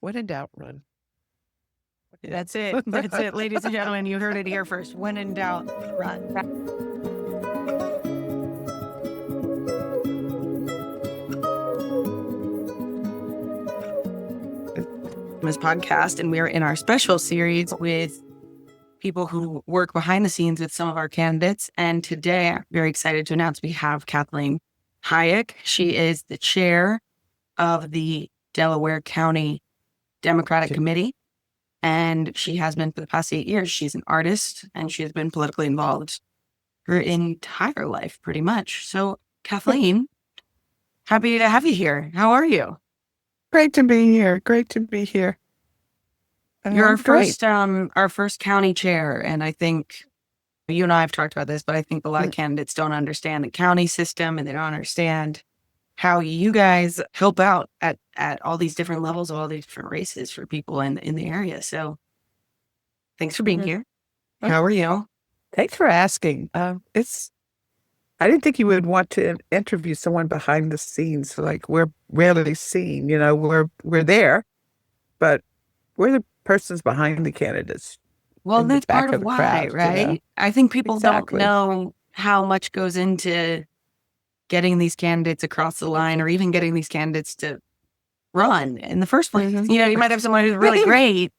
When in doubt, run. That's it. That's it, ladies and gentlemen. You heard it here first. When in doubt, run. This podcast, and we are in our special series with people who work behind the scenes with some of our candidates. And today, I'm very excited to announce we have Kathleen Hayek. She is the chair of the Delaware County Democratic Committee. And she has been for the past 8 years. She's an artist and she has been politically involved her entire life, pretty much. So, Kathleen, happy to have you here. How are you? Great to be here. Great to be here. You're our first county chair. And I think you and I have talked about this, but I think a lot of candidates don't understand the county system and they don't understand how you guys help out at all these different levels of all these different races for people in the area. So thanks for being here. How are you? Thanks for asking. I didn't think you would want to interview someone behind the scenes. Like, we're rarely seen, we're there, but we're the persons behind the candidates. Well, that's part of why, crowd, right? I think people don't know how much goes into getting these candidates across the line or even getting these candidates to run in the first place. You might have someone who's really great.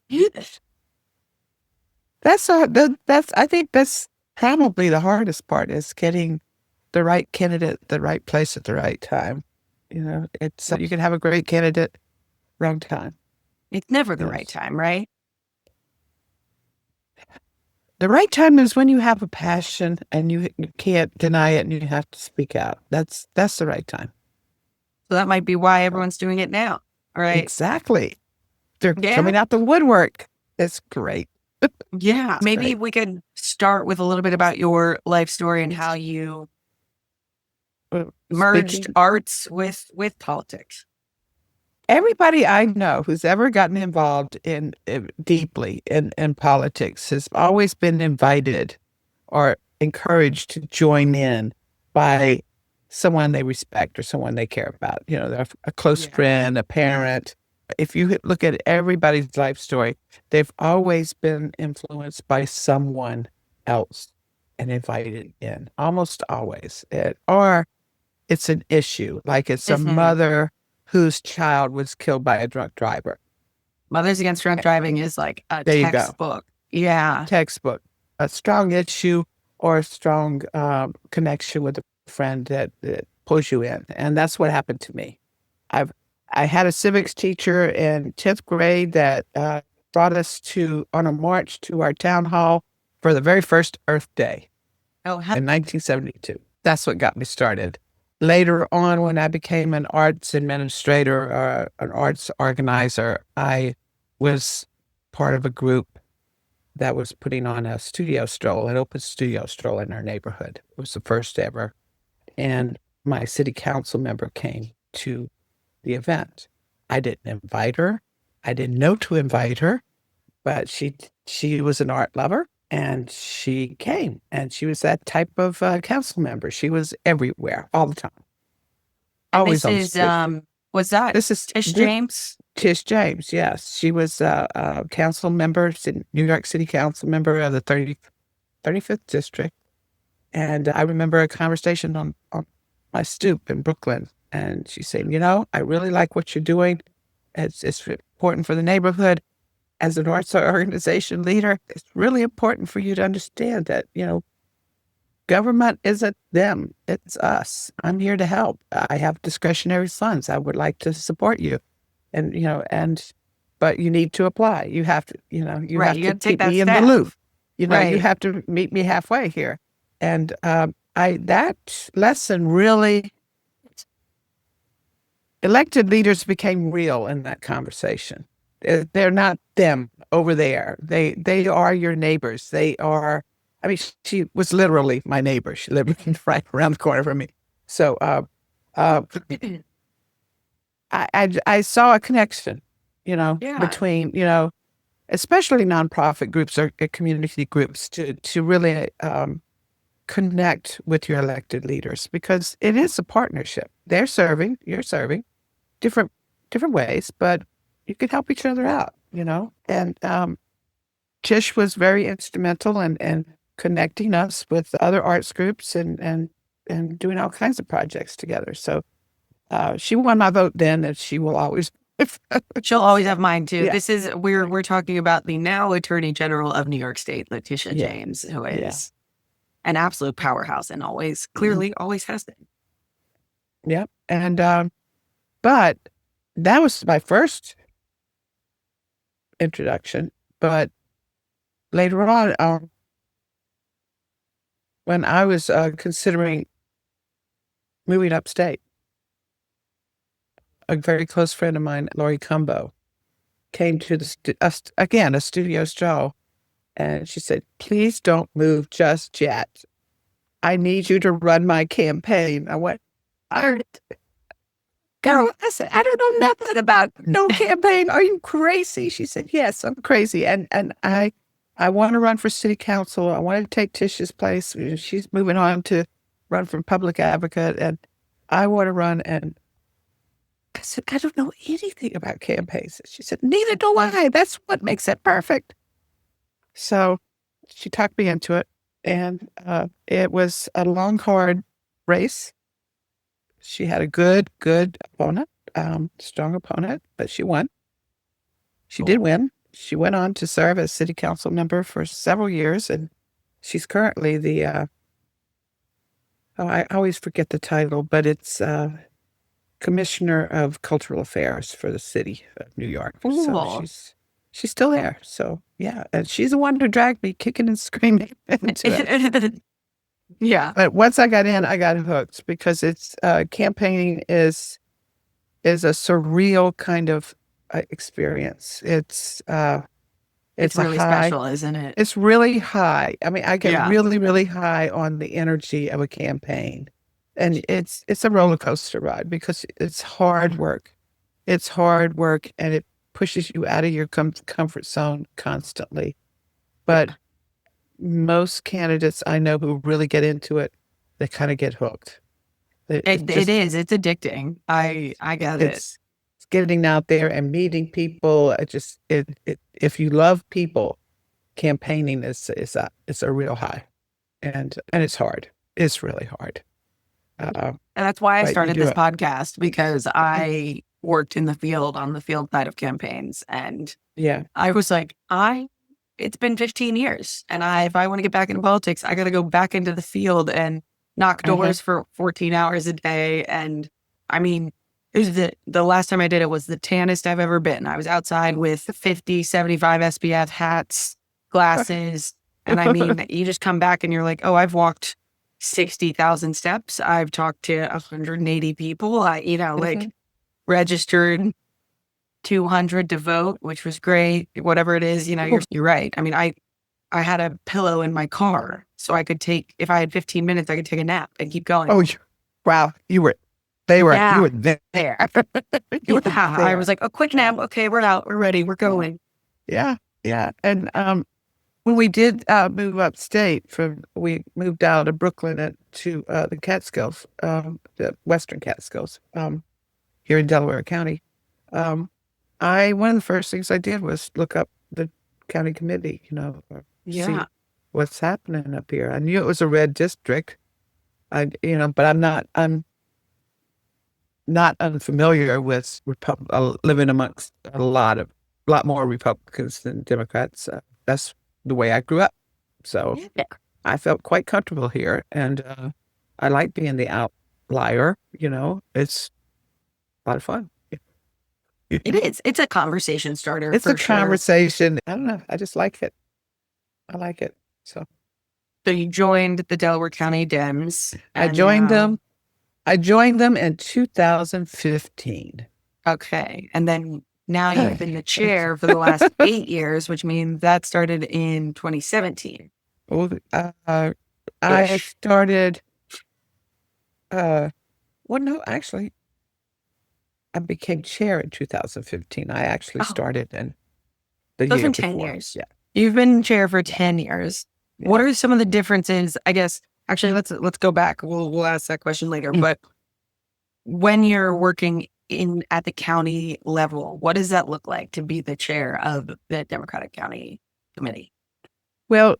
I think that's probably the hardest part, is getting the right candidate, the right place at the right time. It's you can have a great candidate, wrong time. It's never the right time, right? The right time is when you have a passion and you can't deny it and you have to speak out. That's the right time. So that might be why everyone's doing it now, right? Exactly. They're coming out the woodwork. It's great. Yeah. Maybe we could start with a little bit about your life story and how you merged arts with politics. Everybody I know who's ever gotten involved deeply in politics has always been invited or encouraged to join in by someone they respect or someone they care about. They're a close friend, a parent. If you look at everybody's life story, they've always been influenced by someone else and invited in, almost always. Or it's an issue, like it's a mother whose child was killed by a drunk driver. Mothers Against Drunk Driving is like a textbook. Yeah. Textbook. A strong issue or a strong connection with a friend that pulls you in. And that's what happened to me. I had a civics teacher in 10th grade that brought us on a march to our town hall for the very first Earth Day in 1972. That's what got me started. Later on, when I became an arts administrator or an arts organizer, I was part of a group that was putting on a studio stroll, an open studio stroll in our neighborhood. It was the first ever. And my city council member came to the event. I didn't invite her. I didn't know to invite her, but she was an art lover. And she came, and she was that type of council member. She was everywhere, all the time. Always on stage. Was that Tish James? Tish James, yes. She was a council member, New York City council member of the 35th district. And I remember a conversation on my stoop in Brooklyn. And she said, I really like what you're doing. It's important for the neighborhood. As an arts organization leader, it's really important for you to understand that, government isn't them, it's us. I'm here to help. I have discretionary funds. I would like to support you. And, but you need to apply. You have to, you have to keep me in the loop. You have to meet me halfway here. And that lesson really, elected leaders became real in that conversation. They're not them over there. They are your neighbors. They are, she was literally my neighbor. She lived right around the corner from me. So I saw a connection, between, especially nonprofit groups or community groups to really connect with your elected leaders, because it is a partnership. They're serving, you're serving, different ways, but you could help each other out, And Tish was very instrumental in connecting us with other arts groups and doing all kinds of projects together. So she won my vote then, and she will always. She'll always have mine too. Yeah. We're talking about the now Attorney General of New York State, Letitia James, who is an absolute powerhouse and clearly always has been. Yeah. And but that was my first introduction. But later on, when I was considering moving upstate, a very close friend of mine, Lori Cumbo, came to a studio stroll, and she said, "Please don't move just yet. I need you to run my campaign." I went, "All right." Girl, I said, "I don't know nothing about no campaign. Are you crazy?" She said, "Yes, I'm crazy. And I want to run for city council. I want to take Tish's place. She's moving on to run for public advocate. And I want to run." And I said, "I don't know anything about campaigns." She said, "Neither do I. That's what makes it perfect." So she talked me into it. And it was a long, hard race. She had a good opponent, strong opponent, but she won. She did win. She went on to serve as city council member for several years, and she's currently the, I always forget the title, but it's Commissioner of Cultural Affairs for the city of New York. Ooh. So she's still there. So yeah, and she's the one who dragged me kicking and screaming into it. Yeah. But once I got in, I got hooked because it's campaigning is a surreal kind of experience. It's really high, special, isn't it? It's really high. I mean, I get really, really high on the energy of a campaign, and it's a roller coaster ride because it's hard work. It's hard work, and it pushes you out of your comfort zone constantly. But most candidates I know who really get into it, they kind of get hooked. It is. It's addicting. I get it. It's getting out there and meeting people. If you love people, campaigning is a real high, and it's hard. It's really hard. And that's why I started this podcast, because I worked in the field on the field side of campaigns, and I was like, it's been 15 years, and if I want to get back into politics, I got to go back into the field and knock doors for 14 hours a day. And I mean, it was the last time I did it was the tannest I've ever been. I was outside with 50, 75 SPF hats, glasses. And I mean, you just come back and you're like, oh, I've walked 60,000 steps. I've talked to 180 people. Registered 200 to vote, which was great. Whatever it is, you're right. I mean, I had a pillow in my car, so I could if I had 15 minutes, I could take a nap and keep going. Oh, wow. You were there. I was like, a quick nap. Okay, we're out. We're ready. We're going. Yeah. Yeah. And when we did move upstate we moved out of Brooklyn to the Catskills, the Western Catskills, here in Delaware County. One of the first things I did was look up the county committee, see what's happening up here. I knew it was a red district, but I'm not unfamiliar with living amongst a lot more Republicans than Democrats. That's the way I grew up. So I felt quite comfortable here, and I like being the outlier. It's a lot of fun. It is. It's a conversation starter. It's a conversation. I don't know. I just like it. I like it. So you joined the Delaware County Dems. I joined them. I joined them in 2015. Okay. And then now you've been the chair for the last 8 years, which means that started in 2017. Well, I started, no, actually, I became chair in 2015. I actually started in the year before. 10 years. Yeah. You've been chair for 10 years. Yeah. What are some of the differences? I guess, actually, let's go back. We'll ask that question later. But when you're working at the county level? What does that look like to be the chair of the Democratic County Committee? Well,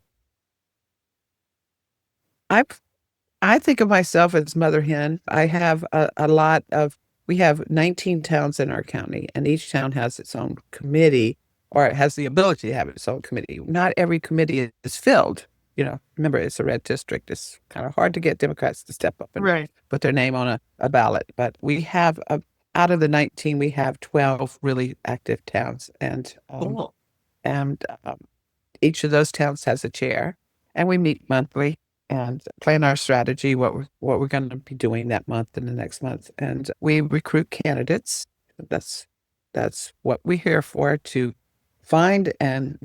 I think of myself as mother hen. I have we have 19 towns in our county, and each town has its own committee, or it has the ability to have its own committee. Not every committee is filled. Remember, it's a red district. It's kind of hard to get Democrats to step up and put their name on a ballot. But we have, out of the 19, we have 12 really active towns. And Cool. each of those towns has a chair, and we meet monthly and plan our strategy, what we're going to be doing that month and the next month. And we recruit candidates. That's what we're here for, to find and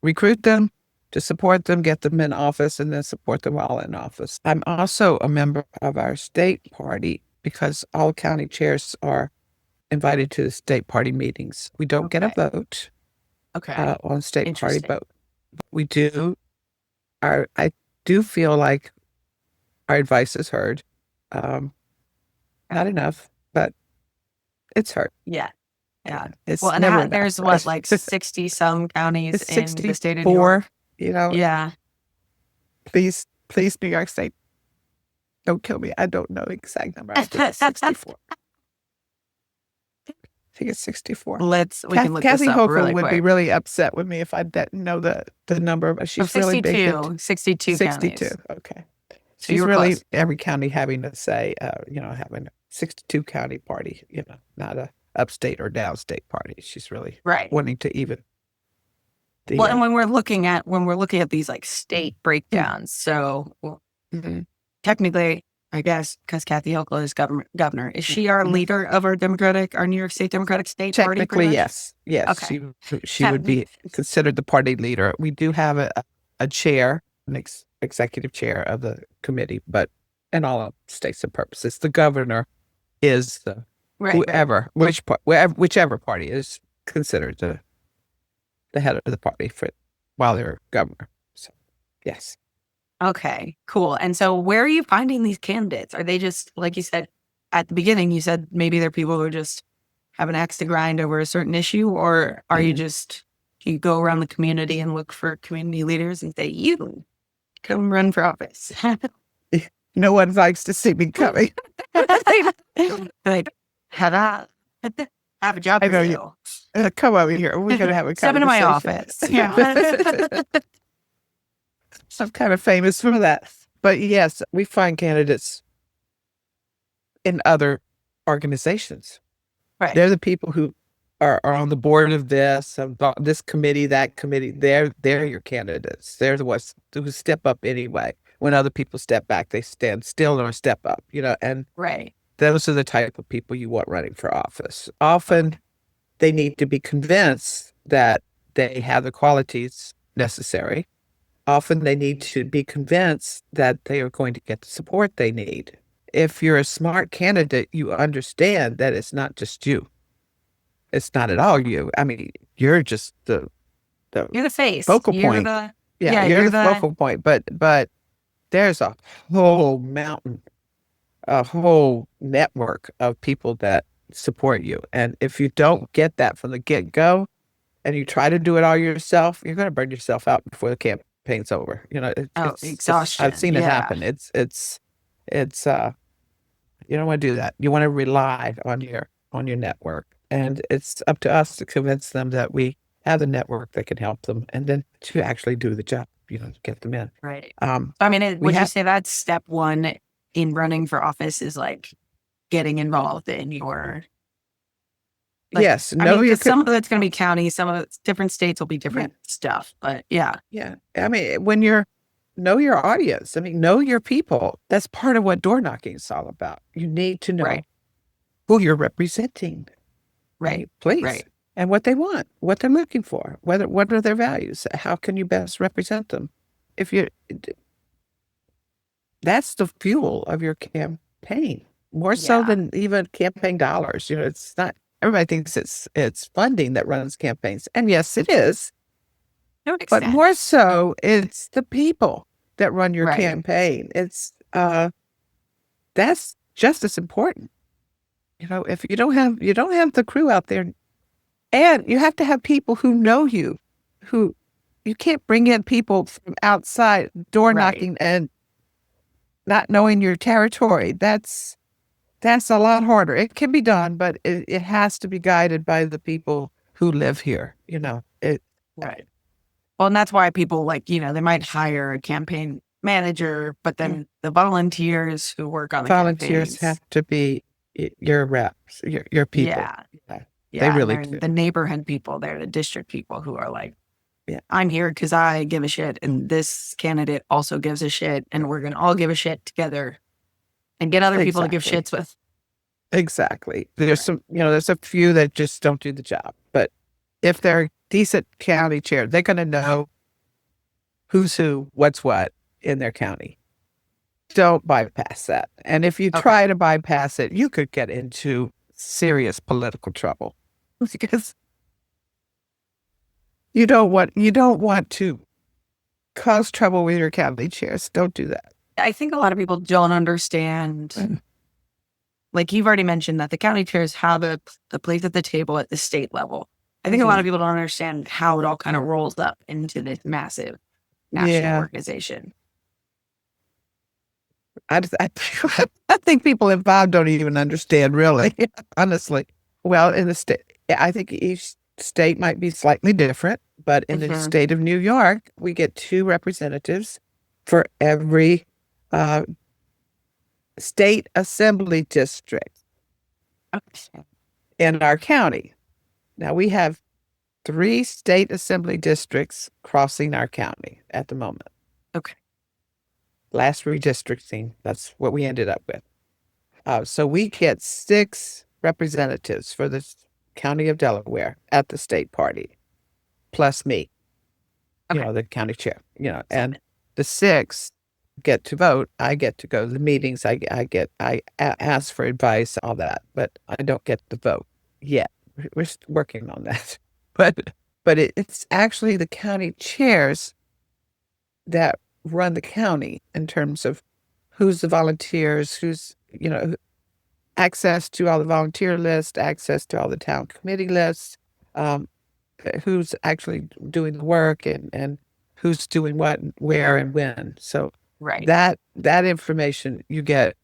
recruit them, to support them, get them in office, and then support them while in office. I'm also a member of our state party because all county chairs are invited to the state party meetings. We don't get a vote on state party, but we do. I do feel like our advice is heard. Not enough, but it's heard. Yeah. It's well, and never there's enough. like 60 some counties It's in the state of New 64. York. Yeah. Please, New York State, don't kill me. I don't know the exact number. I think it's 64. I think it's 64. We can look Kathy this up Hochul really would quick. be really upset with me if I didn't know the number, but she's 62, really big into 62 62. counties. Okay. So She's you were really close. every county having to say, having a 62 county party, not a upstate or downstate party. She's really wanting to even. And when we're looking at these like state breakdowns, so technically, I guess, because Kathy Hochul is governor, is she our leader of our New York State Democratic State Party? Technically, yes. Okay. She would be considered the party leader. We do have a chair, an executive chair of the committee, but in all states and purposes, the governor is whichever party is considered the head of the party while they're governor. So, yes. Okay, cool. And so where are you finding these candidates? Are they just, like you said at the beginning, you said maybe they're people who just have an axe to grind over a certain issue, or are you go around the community and look for community leaders and say, you come run for office? No one likes to see me coming. Like, have a job for you. Come over here. We're going to have a conversation. Step into my office. Yeah. I'm kind of famous for that. But yes, we find candidates in other organizations. Right. They're the people who are on the board of this committee, that committee. They're your candidates. They're the ones who step up anyway. When other people step back, they stand still or step up, and those are the type of people you want running for office. Often they need to be convinced that they have the qualities necessary. Often they need to be convinced that they are going to get the support they need. If you're a smart candidate, you understand that it's not just you. It's not at all you. I mean, you're just you're the face, focal point. You're the focal point. But there's a whole mountain, a whole network of people that support you. And if you don't get that from the get-go, and you try to do it all yourself, you're going to burn yourself out before the campaign's over. It's exhaustion. I've seen it happen. It's you don't want to do that. You want to rely on your network, and it's up to us to convince them that we have the network that can help them, and then to actually do the job. Get them in. Right. I mean, would you say that's step one in running for office is like getting involved in your? Yes. Some of it's going to be county, some of it's different states will be different stuff, but yeah. Yeah. I mean, when know your audience, know your people. That's part of what door knocking is all about. You need to know who you're representing. Right. Please. Right. And what they want, what they're looking for, what are their values? How can you best represent them? That's the fuel of your campaign, more so than even campaign dollars. It's not. Everybody thinks it's funding that runs campaigns, and yes, it is. But more so, it's the people that run your campaign. It's that's just as important. If you don't have the crew out there, and you have to have people who know you, who you can't bring in people from outside door knocking and not knowing your territory. That's a lot harder. It can be done, but it has to be guided by the people who live here. Right. Well, and that's why people they might hire a campaign manager, but then the volunteers who work on the volunteers campaigns have to be your reps, your people. Yeah. They really and do. the neighborhood people, they're the district people who are like, Yeah. I'm here because I give a shit, and this candidate also gives a shit, and we're gonna all give a shit together and get other people to give shits with. Exactly. There's there's a few that just don't do the job, but if they're a decent county chair, they're going to know who's who, what's what in their county. Don't bypass that. And if you try to bypass it, you could get into serious political trouble because you don't want to cause trouble with your county chairs. Don't do that. I think a lot of people don't understand. Like you've already mentioned that the county chairs have a place at the table at the state level. I think a lot of people don't understand how it all kind of rolls up into this massive national organization. I think people involved don't even understand, really, honestly. Well, in the state, I think each state might be slightly different, but in the state of New York, we get 2 representatives for every state assembly district in our county. Now, we have 3 state assembly districts crossing our county at the moment. Okay. Last redistricting, that's what we ended up with. So we get 6 representatives for the county of Delaware at the state party, plus me, the county chair, and the 6 get to vote. I get to go to the meetings. I ask for advice, all that, but I don't get the vote yet. We're working on that. But it's actually the county chairs that run the county in terms of who's the volunteers, who's, access to all the volunteer lists, access to all the town committee lists, who's actually doing the work and who's doing what, where, and when. So that information you get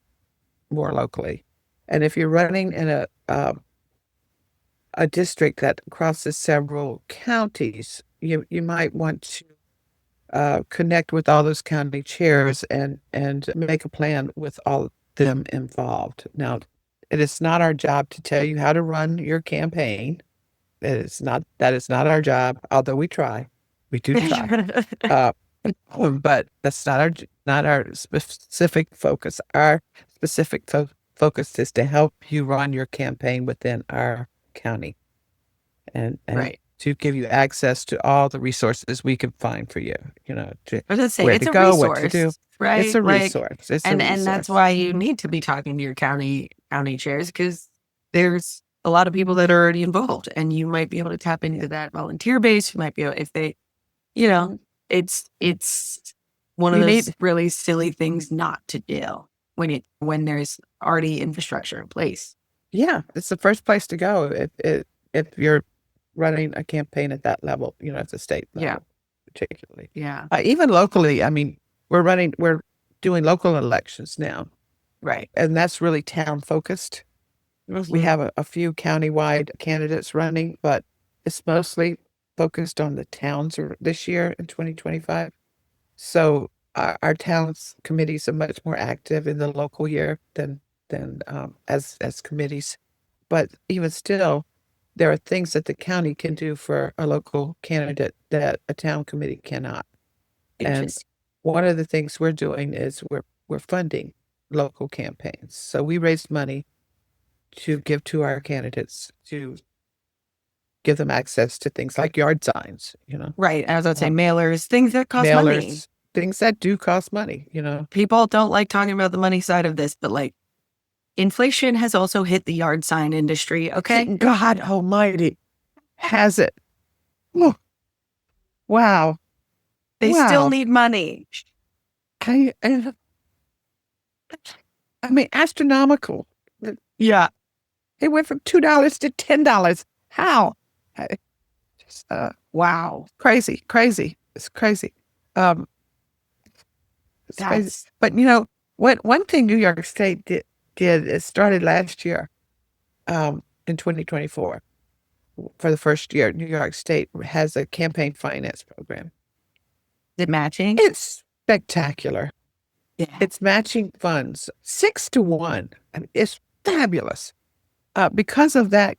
more locally. And if you're running in a district that crosses several counties, you might want to connect with all those county chairs and make a plan with all of them involved. Now, it is not our job to tell you how to run your campaign. That is not our job, although we try. We do try. But that's not our specific focus. Our specific focus is to help you run your campaign within our county and to give you access to all the resources we can find for you, I was going to say, where it's to a go, resource, what to do. right? It's a resource. And that's why you need to be talking to your county chairs, because there's a lot of people that are already involved, and you might be able to tap into that volunteer base. You might be able, if they, it's one of those really silly things not to do when there's already infrastructure in place. Yeah, it's the first place to go if you're running a campaign at that level, at the state level, particularly. Yeah. Even locally, I mean, we're doing local elections now. Right. And that's really town focused. We have a few countywide candidates running, but it's mostly focused on the towns this year in 2025. So our towns committees are much more active in the local year than as committees. But even still, there are things that the county can do for a local candidate that a town committee cannot. And one of the things we're doing is we're funding local campaigns. So we raised money to give to our candidates to give them access to things like yard signs, Right. As I'd say, mailers, things that cost money. Things that do cost money, People don't like talking about the money side of this, but inflation has also hit the yard sign industry, okay? God almighty. Has it? Oh, wow. They still need money. I mean, astronomical. Yeah. It went from $2 to $10. How? I- Just, Wow. crazy, crazy. It's crazy. Um, it's crazy. That's But what one thing New York State did it started last year, in 2024. For the first year, New York State has a campaign finance program. it matching. It's spectacular. Yeah. It's matching funds 6-1. I mean, it's fabulous. Because of that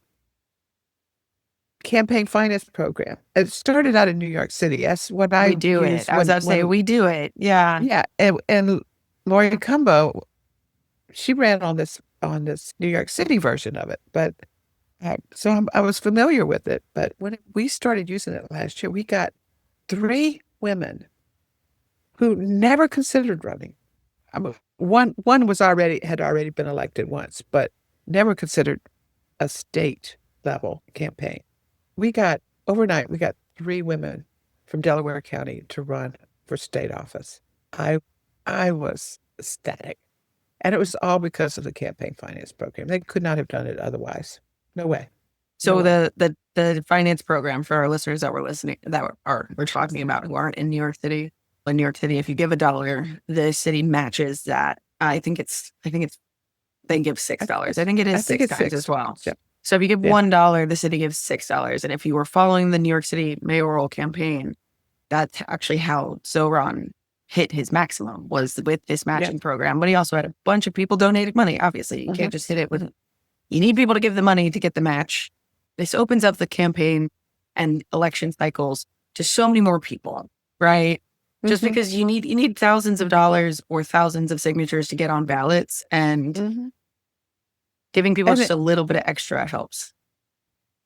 campaign finance program. It started out in New York City. That's what I We do used it. I was about to say, we do it. Yeah. yeah, and Lori Cumbo, she ran on this New York City version of it, but I was familiar with it. But when we started using it last year, we got 3 women who never considered running. I mean, one had already been elected once, but never considered a state level campaign. Overnight, we got 3 women from Delaware County to run for state office. I was ecstatic. And it was all because of the campaign finance program. They could not have done it otherwise. No way. So No way. the finance program for our listeners that were listening, we're talking about who aren't in New York City. In New York City, if you give $1, the city matches that. I think they give $6. I think it is I think six it's times 6. as well. Yeah. So if you give Yeah. $1, the city gives $6. And if you were following the New York City mayoral campaign, that's actually how Zoran hit his maximum, was with this matching program. But he also had a bunch of people donating money. Obviously, you can't just hit it with. You need people to give the money to get the match. This opens up the campaign and election cycles to so many more people, right? Just because you need thousands of dollars or thousands of signatures to get on ballots, and giving people just a little bit of extra helps.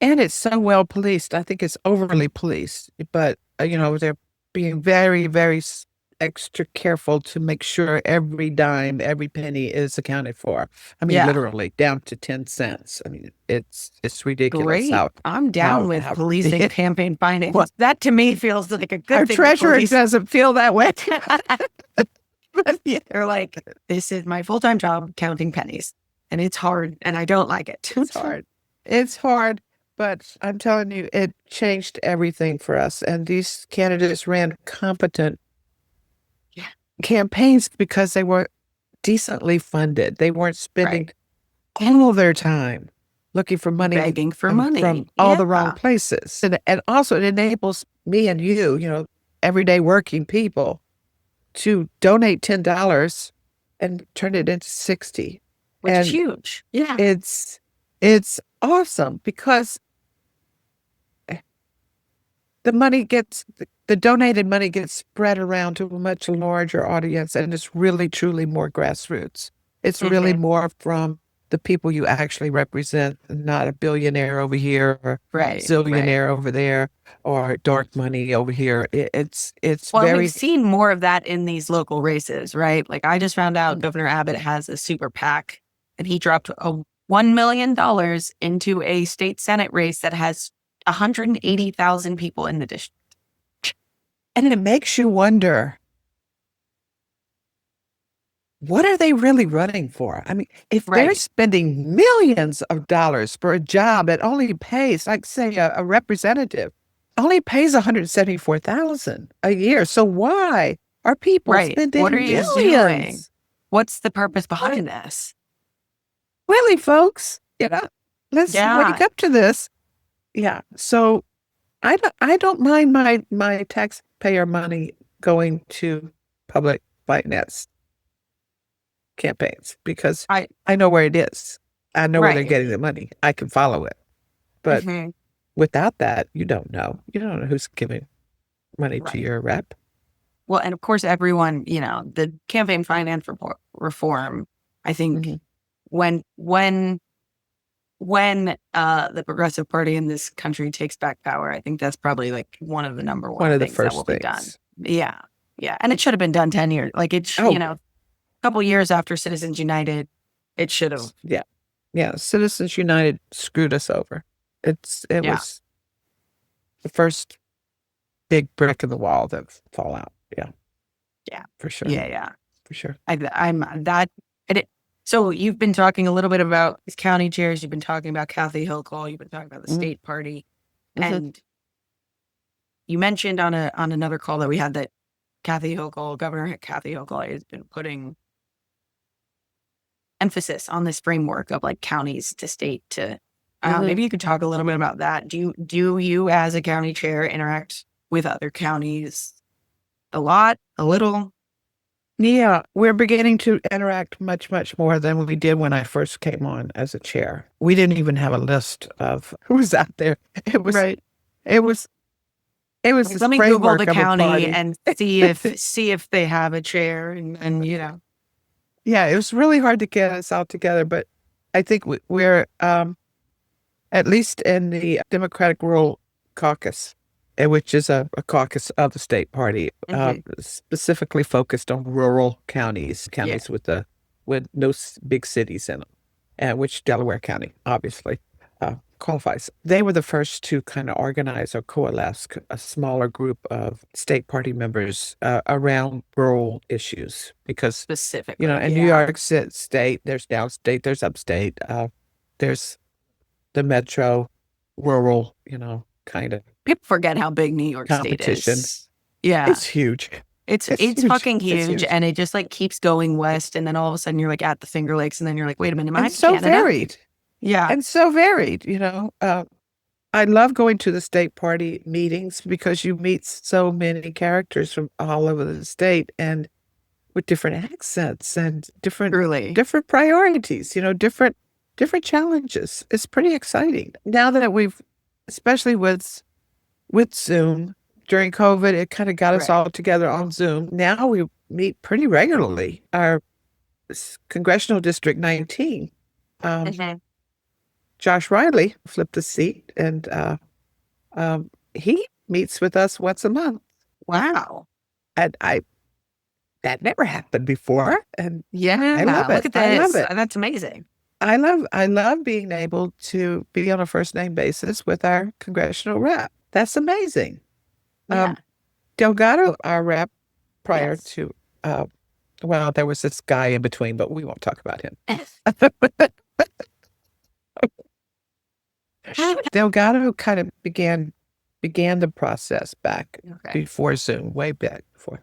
And it's so well policed. I think it's overly policed, but they're being very, very extra careful to make sure every dime, every penny is accounted for. I mean, literally down to 10 cents. I mean, it's ridiculous. Great. I'm down with policing campaign finance. Well, that to me feels like a good our thing. Our treasurer doesn't feel that way. But they're like, this is my full-time job counting pennies. And it's hard, and I don't like it. It's hard. It's hard, but I'm telling you, it changed everything for us. And these candidates ran competent campaigns because they were decently funded. They weren't spending all their time looking for money, begging for money from all the wrong places. And also it enables me and you, everyday working people, to donate $10 and turn it into 60. Which is huge. Yeah. It's awesome because the donated money gets spread around to a much larger audience, and it's really, truly more grassroots. It's really more from the people you actually represent, not a billionaire over here or zillionaire over there or dark money over here. It's very. We've seen more of that in these local races, right? Like I just found out Governor Abbott has a super PAC, and he dropped $1 million into a state Senate race that has 180,000 people in the district. And it makes you wonder, what are they really running for? I mean, if they're spending millions of dollars for a job that only pays, like say a representative, only pays $174,000 a year. So why are people spending what are you millions? doing? What's the purpose behind this? Really, folks, let's wake up to this. Yeah. So I don't mind my taxpayer money going to public finance campaigns because I know where it is. I know where they're getting the money. I can follow it. But without that, you don't know. You don't know who's giving money to your rep. Well, and of course, everyone, the campaign finance reform, I think when the Progressive Party in this country takes back power, I think that's probably like one of the number one things that will be done. Yeah. Yeah. And it should have been done 10 years. Like it's, a couple years after Citizens United, it should have. Yeah. Yeah. Citizens United screwed us over. It was the first big brick in the wall that fall out. Yeah. Yeah. For sure. Yeah. Yeah. For sure. So you've been talking a little bit about these county chairs. You've been talking about Kathy Hochul. You've been talking about the Mhm. state party. Mhm. And you mentioned on another call that we had that Governor Kathy Hochul has been putting emphasis on this framework of like counties to state to maybe you could talk a little bit about that. Do you as a county chair interact with other counties a lot, a little? Yeah, we're beginning to interact much, much more than we did when I first came on as a chair. We didn't even have a list of who was out there. It was, Right. it was, it was Like, this let me Google framework the of a county party. and see if they have a chair and you know. Yeah, it was really hard to get us all together, but I think we're at least in the Democratic Rural Caucus, which is a caucus of the state party, specifically focused on rural counties, Yeah. with no big cities in them, which Delaware County obviously qualifies. They were the first to kind of organize or coalesce a smaller group of state party members around rural issues because, Specifically, in New York State, there's downstate, there's upstate, there's the metro, rural, kind of people forget how big New York State competition. is. Yeah. It's huge. It's huge. fucking It's huge, and it just like keeps going west, and then all of a sudden you're like at the Finger Lakes, and then you're like, wait a minute, am I in And so Canada? varied. Yeah. And so varied, I love going to the state party meetings because you meet so many characters from all over the state and with different accents and Truly. different priorities, different challenges. It's pretty exciting. Now that especially with Zoom during COVID, it kind of got us all together on Zoom. Now we meet pretty regularly. Our Congressional District 19, Josh Riley flipped a seat and he meets with us once a month. Wow. And that never happened before. And yeah, I love it. Look at this. I love it. That's amazing. I love being able to be on a first name basis with our congressional rep. That's amazing. Yeah. Delgado, our rep, prior to, well, there was this guy in between, but we won't talk about him. Delgado kind of began the process back before Zoom, way back before,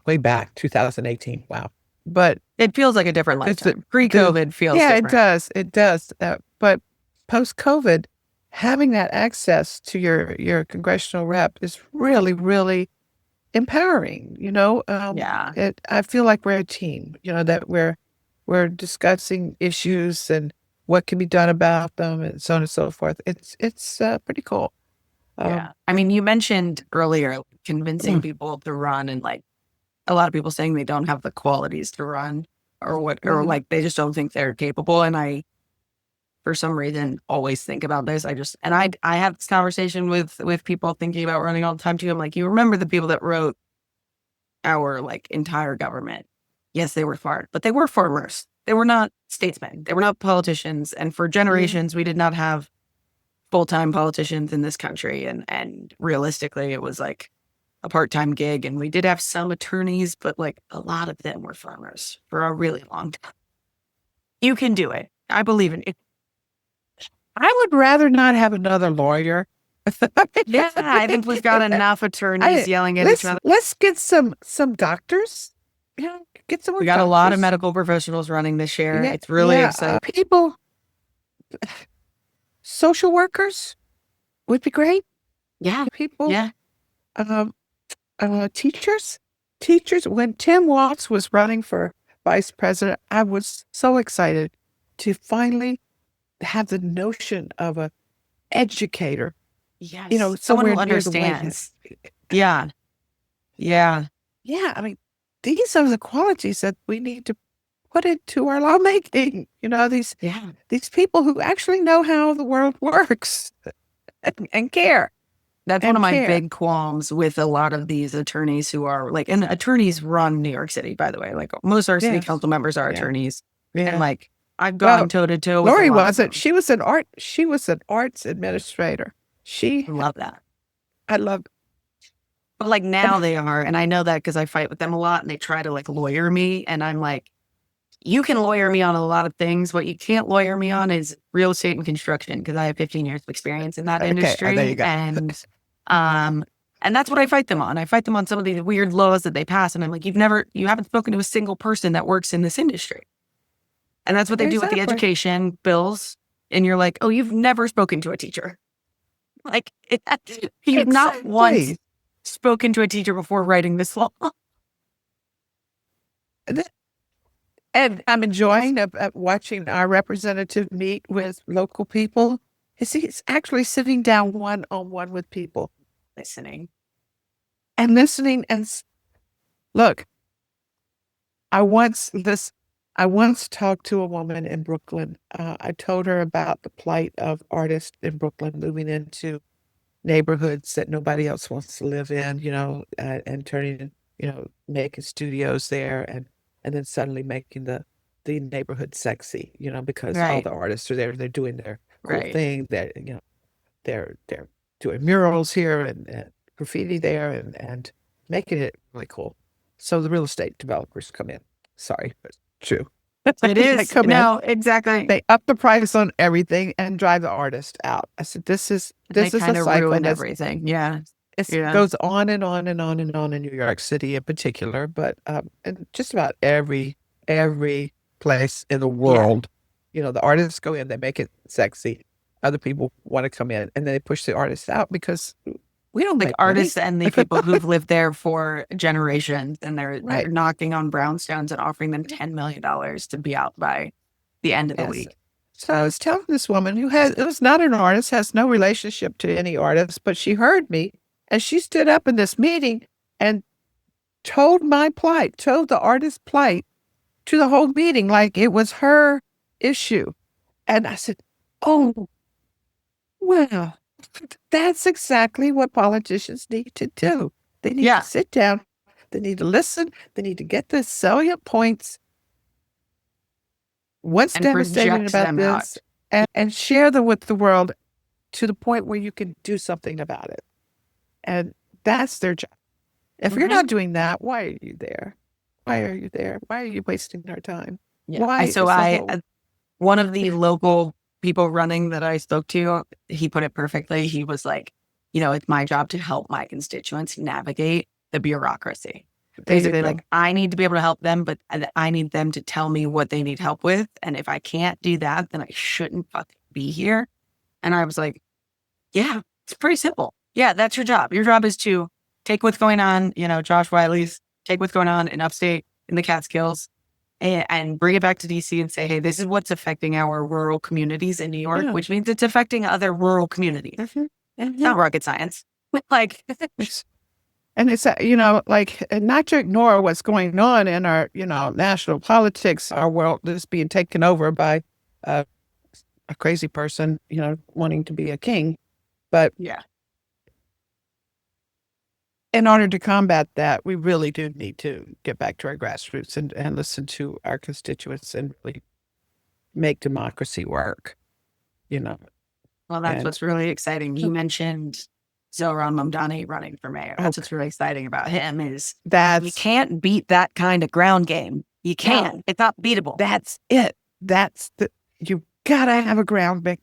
way back 2018. Wow. But it feels like a different lifetime. Pre-COVID feels different. It does. But post-COVID, having that access to your congressional rep is really, really empowering. I feel like we're a team. That we're discussing issues and what can be done about them, and so on and so forth. It's pretty cool. Yeah, I mean, you mentioned earlier convincing people to run, and like a lot of people saying they don't have the qualities to run, or like they just don't think they're capable. And I, for some reason, always think about this. I have this conversation with people thinking about running all the time too. I'm like, you remember the people that wrote our like entire government? Yes, they were smart, but they were farmers. They were not statesmen. They were not politicians. And for generations, we did not have full-time politicians in this country. And realistically, it was like a part-time gig. And we did have some attorneys, but like a lot of them were farmers for a really long time. You can do it. I believe in it. I would rather not have another lawyer. Yeah, I think we've got enough attorneys yelling at each other. Let's get some doctors. Get some. We got a lot of medical professionals running this year. It's really exciting. People, social workers would be great. Yeah, people. Yeah, teachers. When Tim Walz was running for vice president, I was so excited to finally have the notion of a educator. Yes, someone who understands. Yeah. I mean, these are the qualities that we need to put into our lawmaking. These people who actually know how the world works and care. That's one of my big qualms with a lot of these attorneys who are like, and attorneys run New York City, by the way. Like most of our city council members are attorneys. Yeah. And like I've gone toe to toe with Lori wasn't. She was an arts administrator. I love that. I love. But like now they are, and I know that because I fight with them a lot, and they try to like lawyer me, and I'm like, you can lawyer me on a lot of things. What you can't lawyer me on is real estate and construction, because I have 15 years of experience in that Okay, industry. there you go. And that's what I fight them on. I fight them on some of these weird laws that they pass. And I'm like, you haven't spoken to a single person that works in this industry. And that's what they do with the Exactly. education bills. And you're like, oh, you've never spoken to a teacher. Like, you've not once Exactly. spoken to a teacher before writing this law. And I'm enjoying watching our representative meet with local people. He's actually sitting down one-on-one with people, Listening. listening. Look, I once talked to a woman in Brooklyn. I told her about the plight of artists in Brooklyn moving into neighborhoods that nobody else wants to live in, and turning, making studios there, and then suddenly making the neighborhood sexy, because all Right. the artists are there. They're doing their cool Right. thing. They're doing murals here and graffiti there and making it really cool. So the real estate developers come in. Sorry, but true. It They is. come in, No, exactly. they up the price on everything and drive the artist out. I said, this is They a kind of cycle ruin that's everything. Yeah. it Yeah. goes on and on and on and on in New York City in particular, but and just about every place in the world. The artists go in, they make it sexy. Other people want to come in, and then they push the artists out because we don't Like make artists money. and the people who've lived there for generations, and they're Right. knocking on brownstones and offering them $10 million to be out by the end of the Yes. week. So I was telling this woman who was not an artist, has no relationship to any artist, but she heard me, and she stood up in this meeting and told the artist's plight to the whole meeting like it was her issue. And I said, oh, well, that's exactly what politicians need to do. They need Yeah. to sit down. They need to listen. They need to get the salient points. What's And devastating project about them this, out. and share them with the world to the point where you can do something about it. And that's their job. If you're not doing that, why are you there? Why are you there? Why are you wasting our time? Yeah. Why? So one of the local people running that I spoke to, he put it perfectly. He was like, it's my job to help my constituents navigate the bureaucracy. Basically, like, I need to be able to help them, but I need them to tell me what they need help with. And if I can't do that, then I shouldn't fucking be here. And I was like, yeah, it's pretty simple. Yeah, that's your job. Your job is to take what's going on, Josh Wiley's, take what's going on in upstate, in the Catskills, and bring it back to DC and say, hey, this is what's affecting our rural communities in New York, which means it's affecting other rural communities. It's not rocket science. Like, and it's, like, not to ignore what's going on in our, national politics. Our world is being taken over by a crazy person, wanting to be a king. But yeah, in order to combat that, we really do need to get back to our grassroots and listen to our constituents and really make democracy work, Well, that's what's really exciting. You mentioned Zohran Mamdani running for mayor. That's what's really exciting about him is you can't beat that kind of ground game. You can't. No. It's not beatable. That's it. You gotta have a ground game.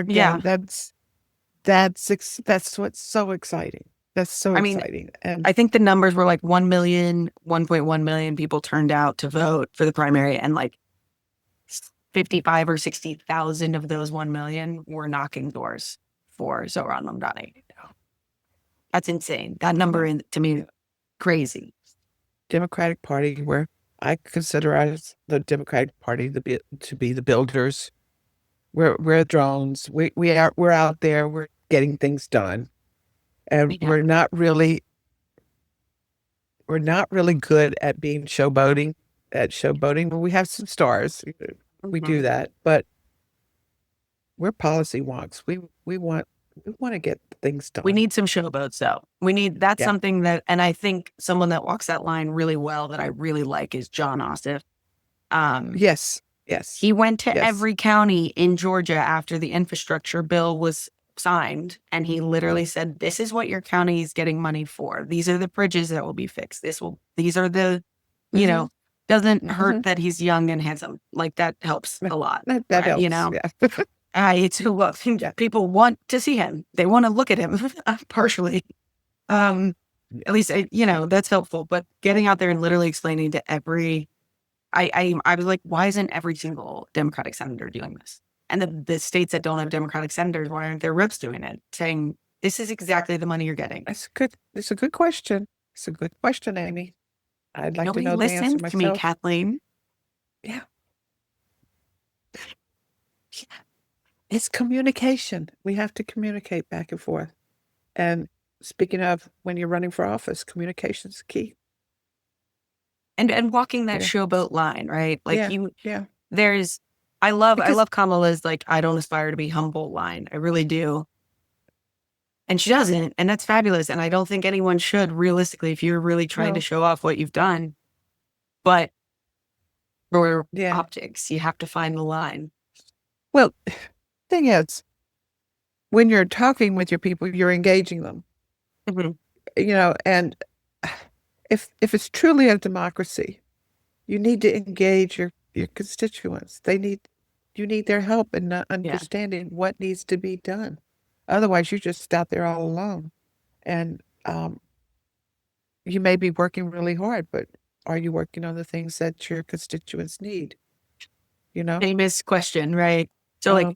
Yeah. That's what's so exciting. That's so exciting. And I think the numbers were like 1.1 million people turned out to vote for the primary, and like 55 or 60,000 of those 1 million were knocking doors for Zohran Mamdani. That's insane. That number, to me, crazy. Democratic Party, where I consider us the Democratic Party to be the builders. We're drones. We're out there. We're getting things done, and we're not really good at being showboating. But we have some stars. We do that, but we're policy wonks. We want to get things done. We need some showboats, though. That's something that, and I think someone that walks that line really well that I really like is John Ossoff. Yes. He went to every county in Georgia after the infrastructure bill was signed, and he literally said, this is what your county is getting money for. These are the bridges that will be fixed. These are the, Doesn't hurt that he's young and handsome. Like that helps a lot. That right? helps. You know, Yeah. it's who people want to see him. They want to look at him partially. At least, that's helpful. But getting out there and literally explaining to I was like, why isn't every single Democratic senator doing this? And the states that don't have Democratic senators, why aren't their reps doing it? Saying, this is exactly the money you're getting. It's good. It's a good question. It's a good question, Amy. I'd like Nobody to know the answer listens myself. to me, Kathleen. Yeah. It's communication. We have to communicate back and forth. And speaking of when you're running for office, communication's key. And walking that Yeah. showboat line, right? Like Yeah. I love Kamala's like, I don't aspire to be humble line. I really do. And she doesn't. And that's fabulous. And I don't think anyone should realistically if you're really trying to show off what you've done. But for optics, you have to find the line. Well, thing is, when you're talking with your people, you're engaging them. Mm-hmm. And if it's truly a democracy, you need to engage your constituents. You need their help in understanding what needs to be done. Otherwise, you're just out there all alone. And you may be working really hard, but are you working on the things that your constituents need? Famous question, right? So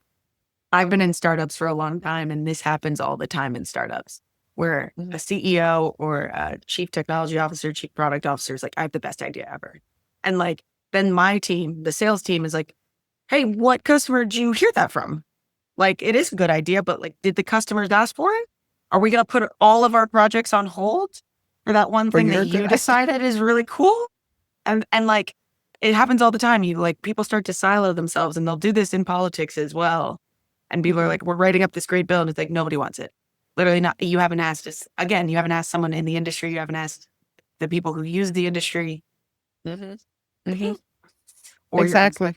I've been in startups for a long time, and this happens all the time in startups where a CEO or a chief technology officer, chief product officer is like, I have the best idea ever. And like, then my team, the sales team is like, hey, what customer did you hear that from? Like, it is a good idea, but like, did the customers ask for it? Are we going to put all of our projects on hold for that one thing that you decided is really cool? And like, it happens all the time. People start to silo themselves, and they'll do this in politics as well. And people are like, we're writing up this great bill. And it's like, nobody wants it. Literally not. You haven't asked us. Again, you haven't asked someone in the industry. You haven't asked the people who use the industry. Exactly.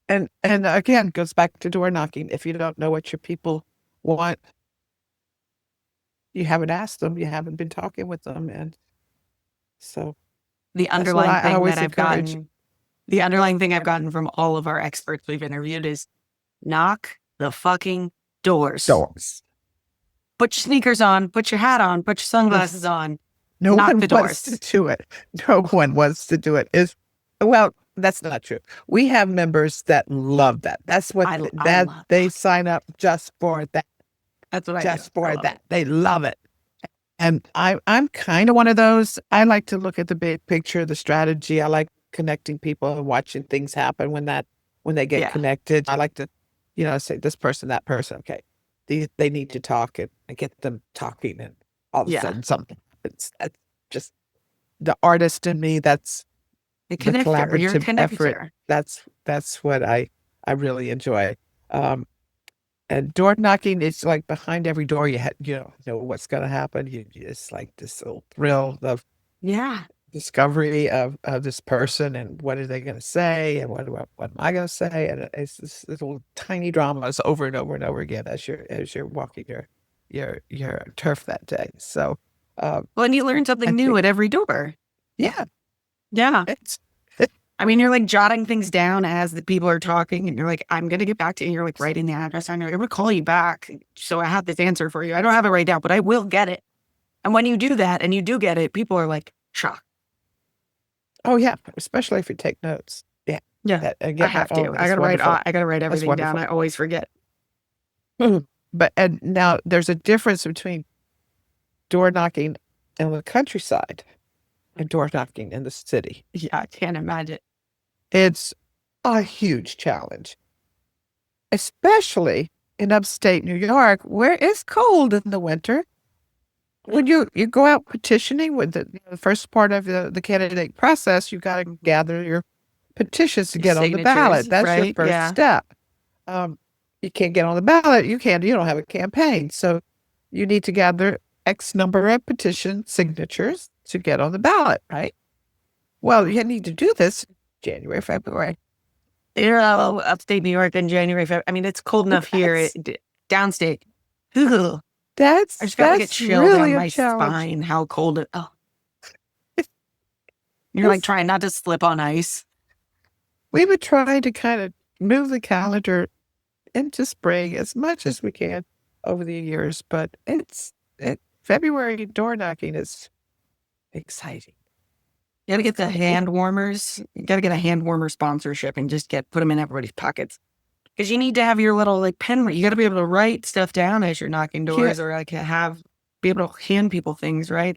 And again, goes back to door knocking. If you don't know what your people want, you haven't asked them. You haven't been talking with them. And so the underlying thing I've gotten from all of our experts we've interviewed is knock the fucking doors. Put your sneakers on, put your hat on, put your sunglasses on. No knock one the doors. wants to do it. No one wants to do it. Well, that's not true. We have members that love that. That's what they sign up just for that. That's what just for that. They love it. And I'm kind of one of those. I like to look at the big picture, the strategy. I like connecting people and watching things happen when they get connected. I like to, say this person, that person. Okay, they need to talk and get them talking, and all of a sudden something happens. That's just the artist in me. That's the collaborative effort. That's what I really enjoy. And door knocking is like behind every door you know what's going to happen. It's like this little thrill of discovery of this person and what are they going to say and what am I going to say, and it's this little tiny dramas over and over and over again as you're walking your turf that day. So and you learn something new at every door. Yeah. I mean, you're like jotting things down as the people are talking, and you're like, I'm going to get back to you. You're like writing the address down. I'm going to call you back. So I have this answer for you. I don't have it right now, but I will get it. And when you do that and you do get it, people are like shocked. Oh yeah. Especially if you take notes. Yeah. Yeah. I have to. I got to write everything down. I always forget. But now there's a difference between door knocking in the countryside and door knocking in the city. Yeah. I can't imagine. It's a huge challenge, especially in upstate New York, where it's cold in the winter. When you go out petitioning with the first part of the candidate process, you got to gather your petitions to get on the ballot. That's your first step. You can't get on the ballot. You don't have a campaign. So you need to gather X number of petition signatures to get on the ballot, right? Well, you need to do this January, February. You're upstate New York in January, February. I mean, it's cold enough here, downstate. I just got like a chill down my spine. How cold it. Oh, You're like trying not to slip on ice. We've been trying to kind of move the calendar into spring as much as we can over the years, but February door knocking is exciting. You got to get the hand warmers. You got to get a hand warmer sponsorship and just put them in everybody's pockets. Because you need to have your little pen. You got to be able to write stuff down as you're knocking doors, or be able to hand people things, right?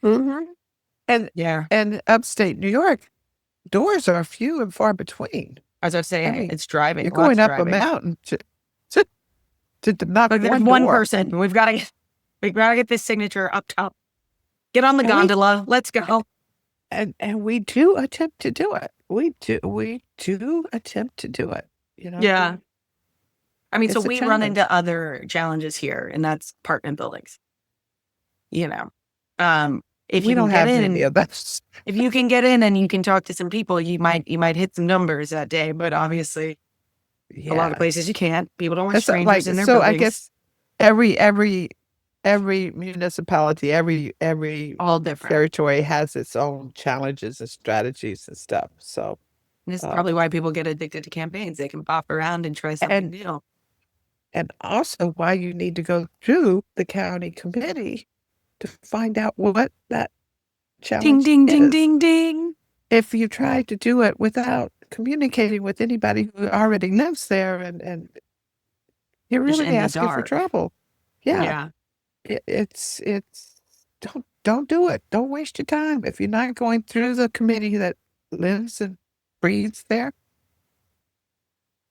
Mm-hmm. Yeah. And upstate New York, doors are few and far between. As I was saying, it's driving. You're going up a mountain to knock one person. We've got to get this signature up top. Get on the gondola. Let's go. And we do attempt to do it. We do attempt to do it. Yeah. I mean, so we run into other challenges here, and that's apartment buildings. If you don't get in, any of that. If you can get in and you can talk to some people, you might hit some numbers that day. But obviously, a lot of places you can't. People don't want strangers in their buildings. I guess every municipality, every all different territory has its own challenges and strategies and stuff. So this is probably why people get addicted to campaigns. They can bop around and try something new. And also why you need to go through the county committee to find out what that challenge ding, is. Ding, ding, ding. If you try to do it without communicating with anybody who already lives there, and you're really asking for trouble. Yeah. It's don't do it. Don't waste your time. If you're not going through the committee that lives and breathes there,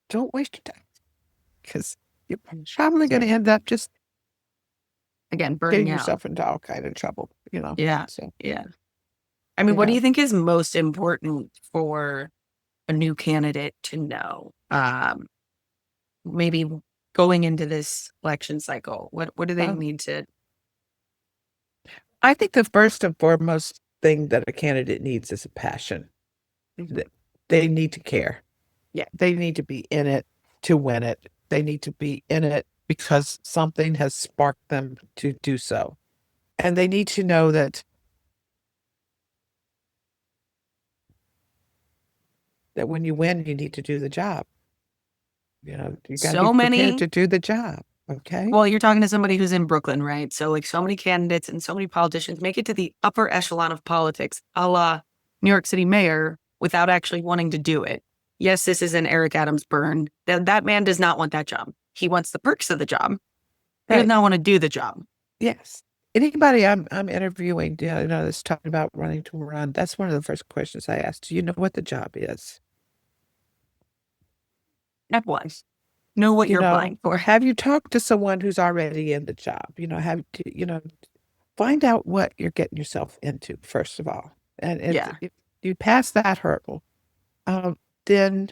don't waste your time. Because you're probably going to end up just burning getting yourself into all kind of trouble, Yeah. So, yeah. I mean, what do you think is most important for a new candidate to know? Maybe going into this election cycle, what do they need to? I think the first and foremost thing that a candidate needs is a passion. Mm-hmm. They need to care. Yeah. They need to be in it to win it. They need to be in it because something has sparked them to do so. And they need to know that when you win, you need to do the job. You got to be prepared to do the job. Okay. Well, you're talking to somebody who's in Brooklyn, right? So so many candidates and so many politicians make it to the upper echelon of politics, a la New York City mayor, without actually wanting to do it. Yes, this is an Eric Adams burn. That man does not want that job. He wants the perks of the job. He does not want to do the job. Yes. Anybody I'm interviewing, that's talking about running to run, that's one of the first questions I ask. Do you know what the job is? That was. Know what you're applying for. Have you talked to someone who's already in the job? Find out what you're getting yourself into, first of all. And if you pass that hurdle, then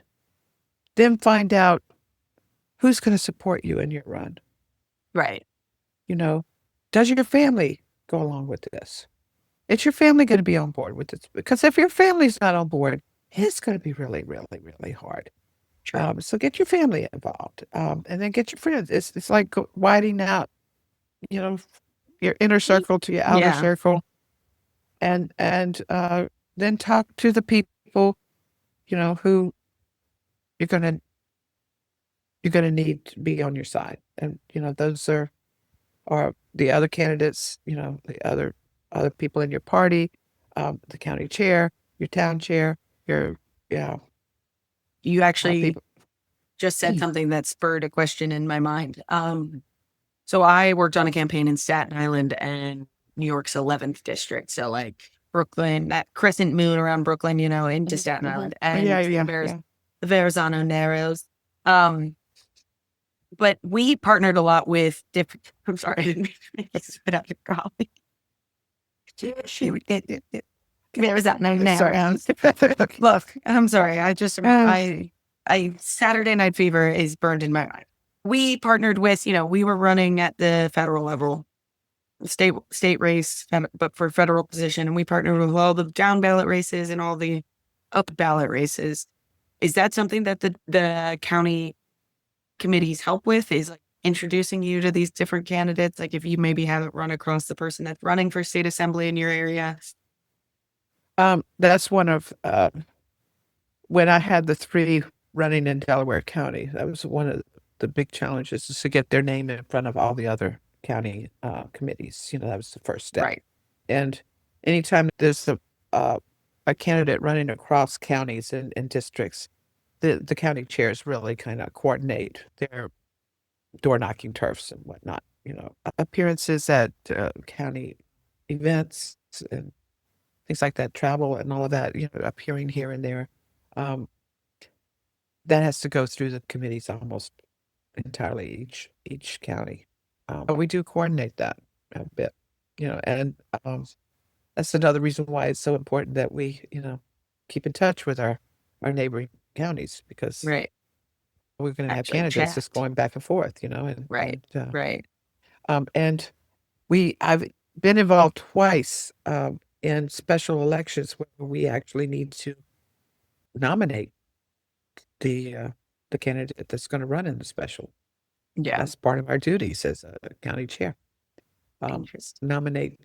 find out who's going to support you in your run. Right. Does your family go along with this? Is your family going to be on board with this? Because if your family's not on board, it's going to be really, really, really hard. So get your family involved, and then get your friends. It's like widening out, your inner circle to your outer circle, and then talk to the people, who you're gonna need to be on your side, and those are the other candidates, the other people in your party, the county chair, your town chair, You actually just said something that spurred a question in my mind. So I worked on a campaign in Staten Island and New York's 11th district. So Brooklyn, that crescent moon around Brooklyn, into Staten Island. And the Verrazano Narrows. But we partnered a lot with different, I'm sorry, I didn't mean to spit out your coffee. Verrazano Narrows. Look, I'm sorry. I Saturday Night Fever is burned in my mind. We partnered with, we were running at the federal level, state race, but for federal position. And we partnered with all the down ballot races and all the up ballot races. Is that something that the county committees help with? Is introducing you to these different candidates? If you maybe haven't run across the person that's running for state assembly in your area? That's one of when I had the three running in Delaware County. That was one of the big challenges, is to get their name in front of all the other county committees. That was the first step. Right. And anytime there's a candidate running across counties and districts, the county chairs really kind of coordinate their door knocking turfs and whatnot. Appearances at county events and things like that, travel and all of that. Appearing here and there. That has to go through the committees almost entirely each county. But we do coordinate that a bit, and that's another reason why it's so important that we, keep in touch with our neighboring counties, because Right. we're going to have Actually candidates chat. just going back and forth, and Right. Right. and I've been involved twice in special elections where we actually need to nominate the candidate that's going to run in the special. Yeah. That's part of our duties as a county chair. Interesting. Nominate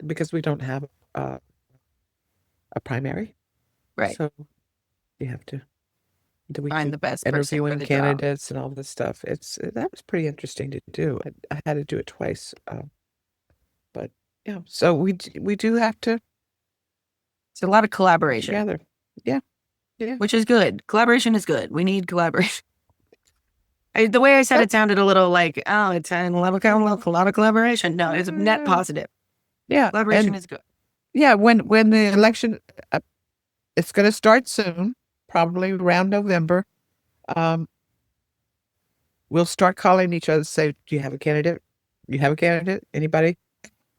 because we don't have a primary, Right. so you have to Find the best person for interviewing the job. candidates and all this stuff. That was pretty interesting to do. I had to do it twice, but yeah. So we do have to It's a lot of collaboration, together. Yeah. which is good. Collaboration is good. We need collaboration. The way I said it sounded a little like, oh, it's a lot of collaboration. No, it's a net positive. Yeah, Collaboration is good. yeah. When the election, it's going to start soon, probably around November. We'll start calling each other, say, "Do you have a candidate? You have a candidate? Anybody?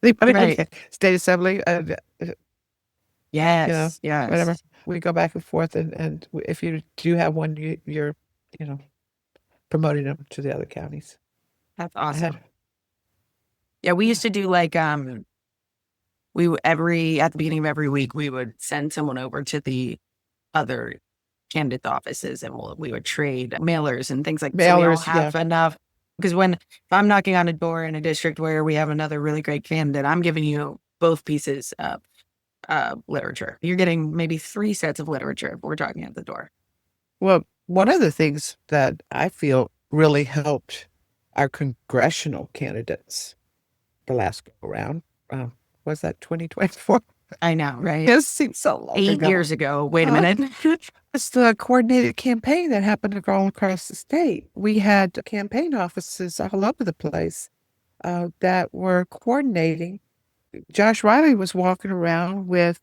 Anybody? Right. State assembly? Yes. Yes. Whatever." We go back and forth, and if you do have one, you're promoting them to the other counties. That's awesome. Yeah, we used to do like at the beginning of every week we would send someone over to the other candidate offices, and we would trade mailers and things like that. So we all have enough, because if I'm knocking on a door in a district where we have another really great candidate, I'm giving you both pieces of literature. You're getting maybe 3 sets of literature if we're talking at the door. Well, one of the things that I feel really helped our congressional candidates the last go around, was that 2024? I know, right? It seems so long 8 ago. years ago. Wait a minute. It's the coordinated campaign that happened all across the state. We had campaign offices all over the place that were coordinating. Josh Riley was walking around with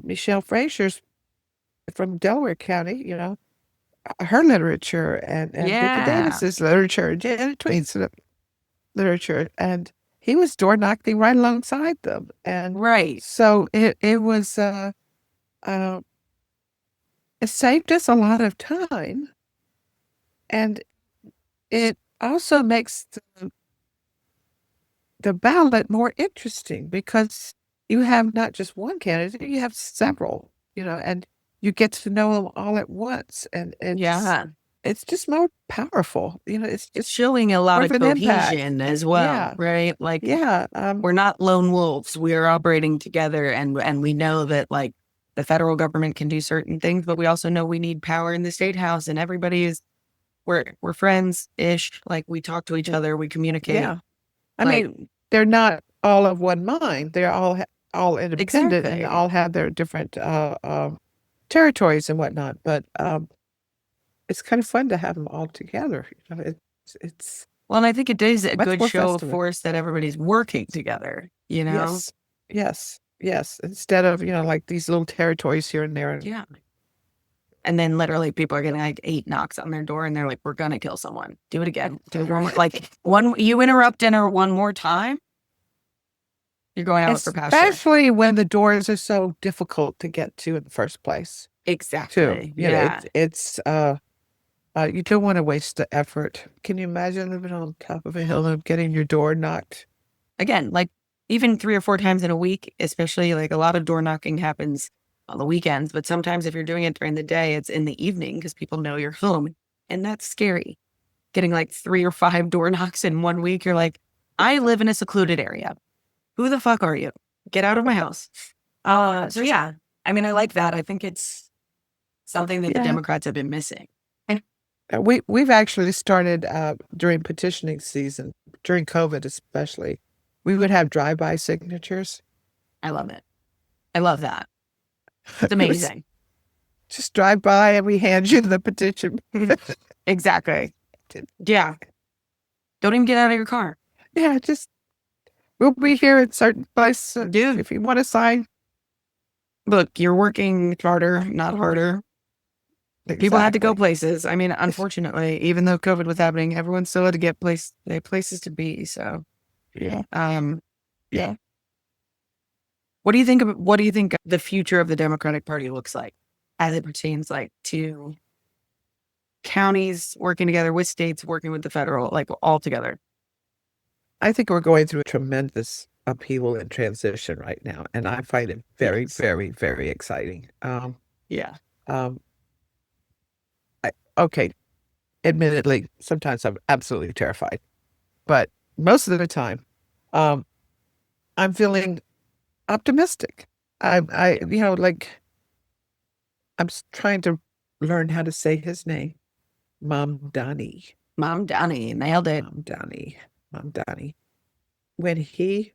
Michelle Frazier's from Delaware County, her literature and Vicki Davis's literature, and Janet Tweed's literature, and he was door knocking right alongside them. And right. So it was it saved us a lot of time, and it also makes the ballot more interesting, because you have not just one candidate, you have several, and you get to know them all at once, and it's just more powerful. It's showing a lot of cohesion impact as well, right? Like, we're not lone wolves. We are operating together, and we know that like the federal government can do certain things, but we also know we need power in the state house, and we're friends-ish. Like, we talk to each other, we communicate. Yeah, I mean, they're not all of one mind. They're all independent, and all have their different territories and whatnot. But it's kind of fun to have them all together. It's well, and I think it is a good show of force that everybody's working together. Yes. Instead of like these little territories here and there. Yeah. And then literally people are getting like 8 knocks on their door, and they're like, "We're gonna kill someone. Do it again. Do it one more." Like, you interrupt dinner one more time, you're going out for pasture. Especially when the doors are so difficult to get to in the first place. Exactly. Too. It's you don't want to waste the effort. Can you imagine living on top of a hill and getting your door knocked? Again, like even 3 or 4 times in a week, especially like a lot of door knocking happens on the weekends, but sometimes if you're doing it during the day, it's in the evening because people know you're home, and that's scary. Getting like 3 or 5 door knocks in one week, you're like, I live in a secluded area. Who the fuck are you? Get out of my house. So yeah, I mean, I like that. I think it's something that the Yeah. Democrats have been missing. We've actually started during petitioning season, during COVID especially. We would have drive-by signatures. I love it. I love that. It's It was amazing. just drive by and we hand you the petition. Exactly. Yeah. Don't even get out of your car. Yeah, just we'll be here at certain place. Dude. If you want to sign. Look, you're working harder, not harder. People had to go Exactly. places. I mean, unfortunately, even though COVID was happening, everyone still had to get places to be. So, Yeah. yeah. What do you think the future of the Democratic Party looks like as it pertains like to counties working together with states, working with the federal, like all together? I think we're going through a tremendous upheaval and transition right now, and I find it very, Yes. very, very exciting. Yeah. Okay, admittedly, sometimes I'm absolutely terrified, but most of the time, um, I'm feeling optimistic. Like I'm trying to learn how to say his name, Mamdani. Mom Donnie nailed it. Mamdani. When he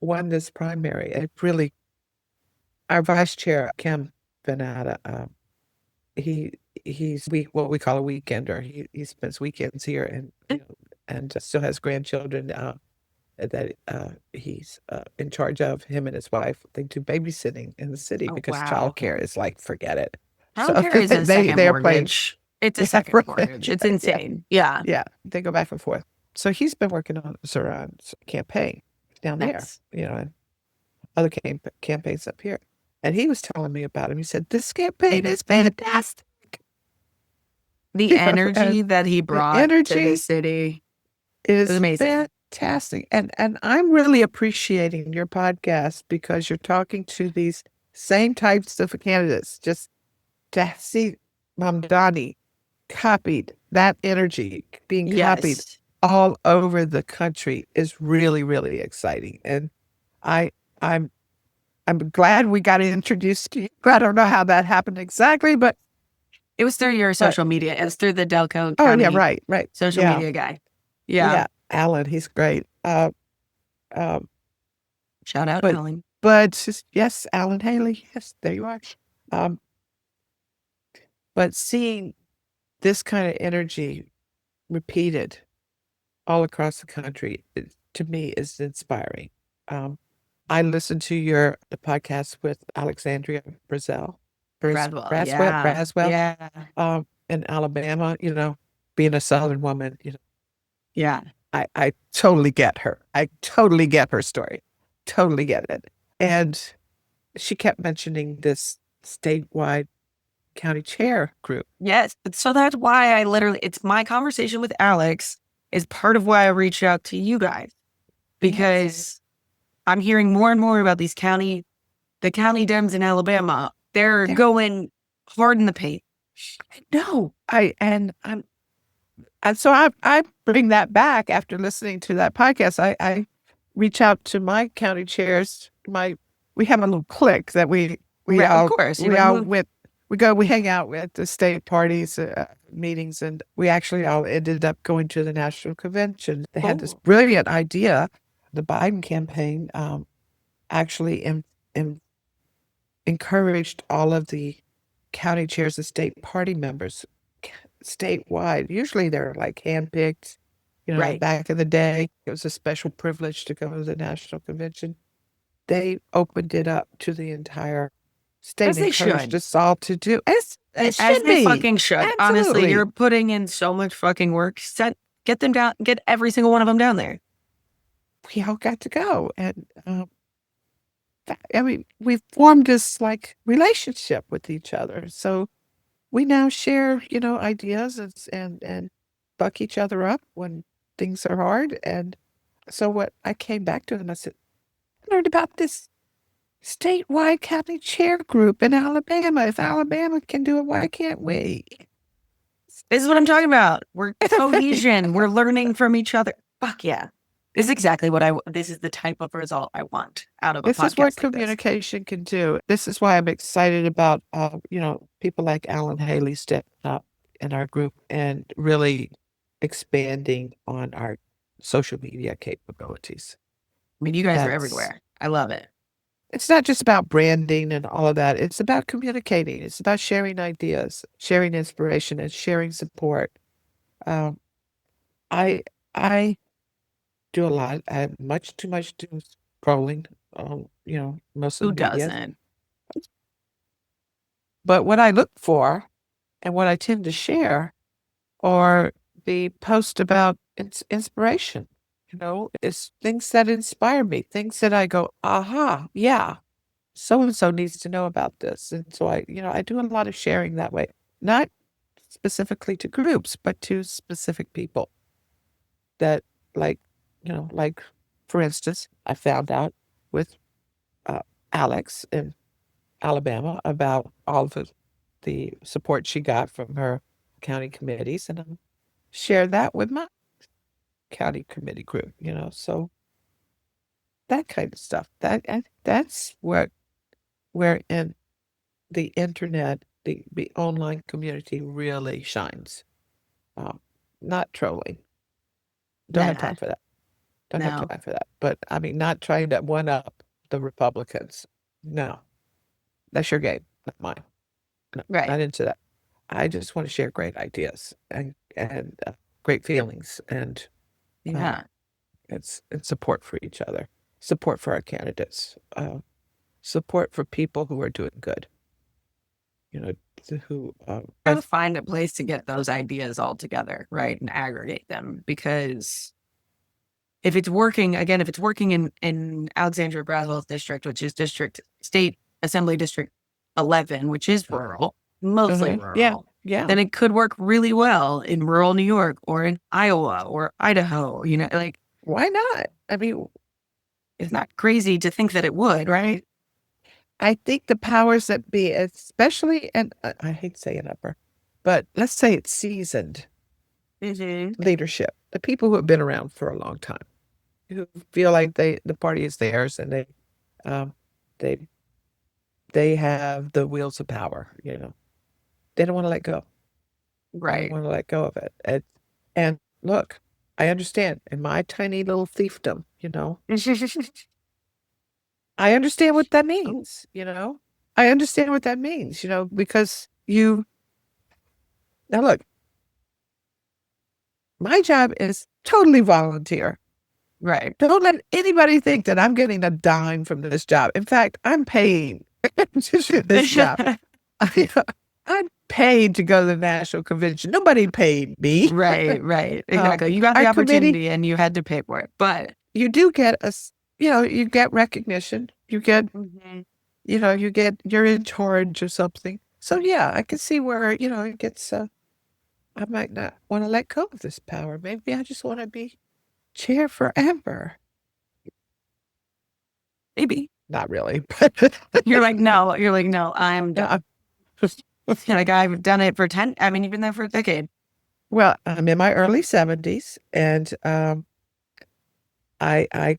won this primary, it really, our vice chair, Kim Venata, what we call a weekender. He spends weekends here and still has grandchildren that he's in charge of. Him and his wife. They do babysitting in the city Oh, because wow. childcare is like, forget it. Childcare is a second they're playing. mortgage. It's a Yeah, second right. mortgage. It's Yeah. insane. Yeah. Yeah, they go back and forth. So he's been working on Saran's campaign down Nice. there, and other campaigns up here. And he was telling me about him. He said, this campaign is fantastic. The energy that he brought to energy the city is was amazing. fantastic. And I'm really appreciating your podcast because you're talking to these same types of candidates. Just to see Mamdani copied, that energy being copied Yes. all over the country is really, really exciting. And I'm glad we got introduced to you. I don't know how that happened exactly, but It was through your social media. It was through the Delco oh County yeah, right. social Yeah. media guy. Yeah. Yeah, Alan, he's great. Shout out, but- Ellen. But yes, Alan Haley, yes, there you are. But seeing this kind of energy repeated all across the country, to me, is inspiring. I listened to the podcast with Alexandria Braswell. Yeah. In Alabama, being a Southern woman, Yeah. I totally get her. I totally get her story. Totally get it. And she kept mentioning this statewide county chair group. Yes. So that's why it's my conversation with Alex is part of why I reached out to you guys, because I'm hearing more and more about the county Dems in Alabama. They're going hard in the paint. No, so I bring that back after listening to that podcast. I reach out to my county chairs. We have a little clique that we Right, all, of course. we all we hang out at the state parties meetings, and we actually all ended up going to the national convention. They had this brilliant idea. The Biden campaign actually encouraged all of the county chairs and state party members statewide. Usually they're like handpicked, Right. back in the day. It was a special privilege to go to the national convention. They opened it up to the entire state. As they encouraged should. us all to do. As As should they be. fucking should. Honestly, Absolutely. you're putting in so much fucking work. Get them down. Get every single one of them down there. We all got to go. And we've formed this like relationship with each other. So we now share, ideas and buck each other up when things are hard. And so what I came back to them, I said, I learned about this statewide county chair group in Alabama. If Alabama can do it, why can't we? This is what I'm talking about. We're cohesion. We're learning from each other. Fuck yeah. This is exactly this is the type of result I want out of a This podcast is what like this. communication can do. This is why I'm excited about, people like Alan Haley stepping up in our group and really expanding on our social media capabilities. I mean, you guys are That's, everywhere. I love it. it's not just about branding and all of that. It's about communicating. It's about sharing ideas, sharing inspiration, and sharing support. Um, I, I do a lot. I have much too much doom scrolling on, most of Who the media. doesn't? But what I look for and what I tend to share are the posts about inspiration. It's things that inspire me, things that I go, aha, yeah, so and so needs to know about this. And so I do a lot of sharing that way, not specifically to groups, but to specific people that, like, like, for instance, I found out with Alex in Alabama about all of the support she got from her county committees, and I shared that with my county committee group, so that kind of stuff. That's where in the internet, the online community really shines. Not trolling. Don't have Nah, time for that. Don't have no. time for that. But I mean, not trying to one up the Republicans. No, that's your game, not mine. No, Right. not into that. I just want to share great ideas and great feelings and Yeah. it's support for each other, support for our candidates, support for people who are doing good. Who Try to find a place to get those ideas all together, right? And aggregate them, because if it's working in Alexandria Braswell's district, which is state assembly district 11, which is rural, mostly rural, yeah, then it could work really well in rural New York or in Iowa or Idaho. Like, why not? I mean, it's not crazy to think that it would, right? I think the powers that be, especially, and I hate saying upper, but let's say it's seasoned leadership, the people who have been around for a long time, who feel like the party is theirs, and um, they they have the wheels of power. They don't want to let go. They Right. don't want to let go of it. And look, I understand in my tiny little fiefdom, I understand what that means, I understand what that means, because now look, my job is totally volunteer. Right. Don't let anybody think that I'm getting a dime from this job. In fact, I'm paying this job. I'm paid to go to the national convention. Nobody paid me. Right. Exactly. You got the opportunity and you had to pay for it. But you do get you get recognition. You get, you're in charge of something. So yeah, I can see where, it gets, I might not want to let go of this power. Maybe I just want to be chair forever. Maybe. Not really, but You're like, no, I'm done. Like, I've done it for 10, I mean, you've been there for a decade. Well, I'm in my early 70s, and I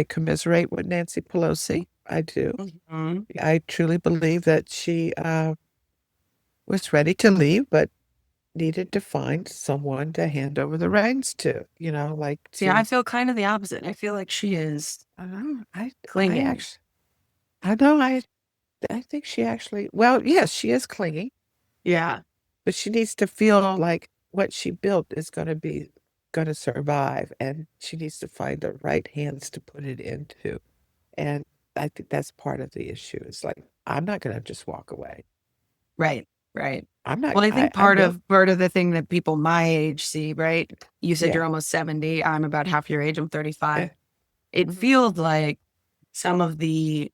commiserate with Nancy Pelosi. I do. I truly believe that she was ready to leave, but needed to find someone to hand over the reins to. See, I feel kind of the opposite. I feel like she is. I know. Clinging. I know. I think she actually. Well, yes, she is clinging. Yeah. But she needs to feel like what she built is going to survive, and she needs to find the right hands to put it into. And I think that's part of the issue. It's like, I'm not going to just walk away. Right. I'm not. Well, I think part of the thing that people my age see, right? You said you're almost 70. I'm about half your age. I'm 35. It feels like some of the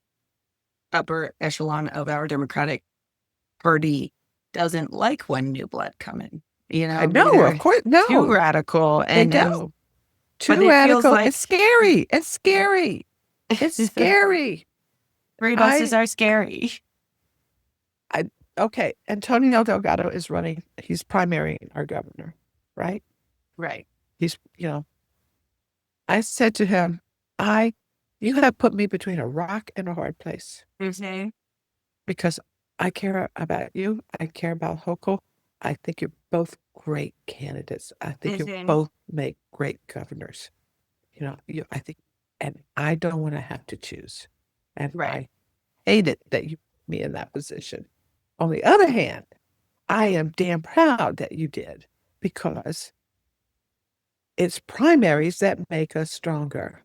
upper echelon of our Democratic Party doesn't like when new blood come in. I know, of course, no. Too radical. They don't. Too radical. It's scary. It's scary. It's scary. Three buses are scary. Okay, Antonio Delgado is running. He's primarying our governor, right? Right. He's, I said to him, you have put me between a rock and a hard place because I care about you. I care about Hochul. I think you're both great candidates. I think you both make great governors. I think, and I don't want to have to choose. And I hate it that you put me in that position. On the other hand, I am damn proud that you did because it's primaries that make us stronger.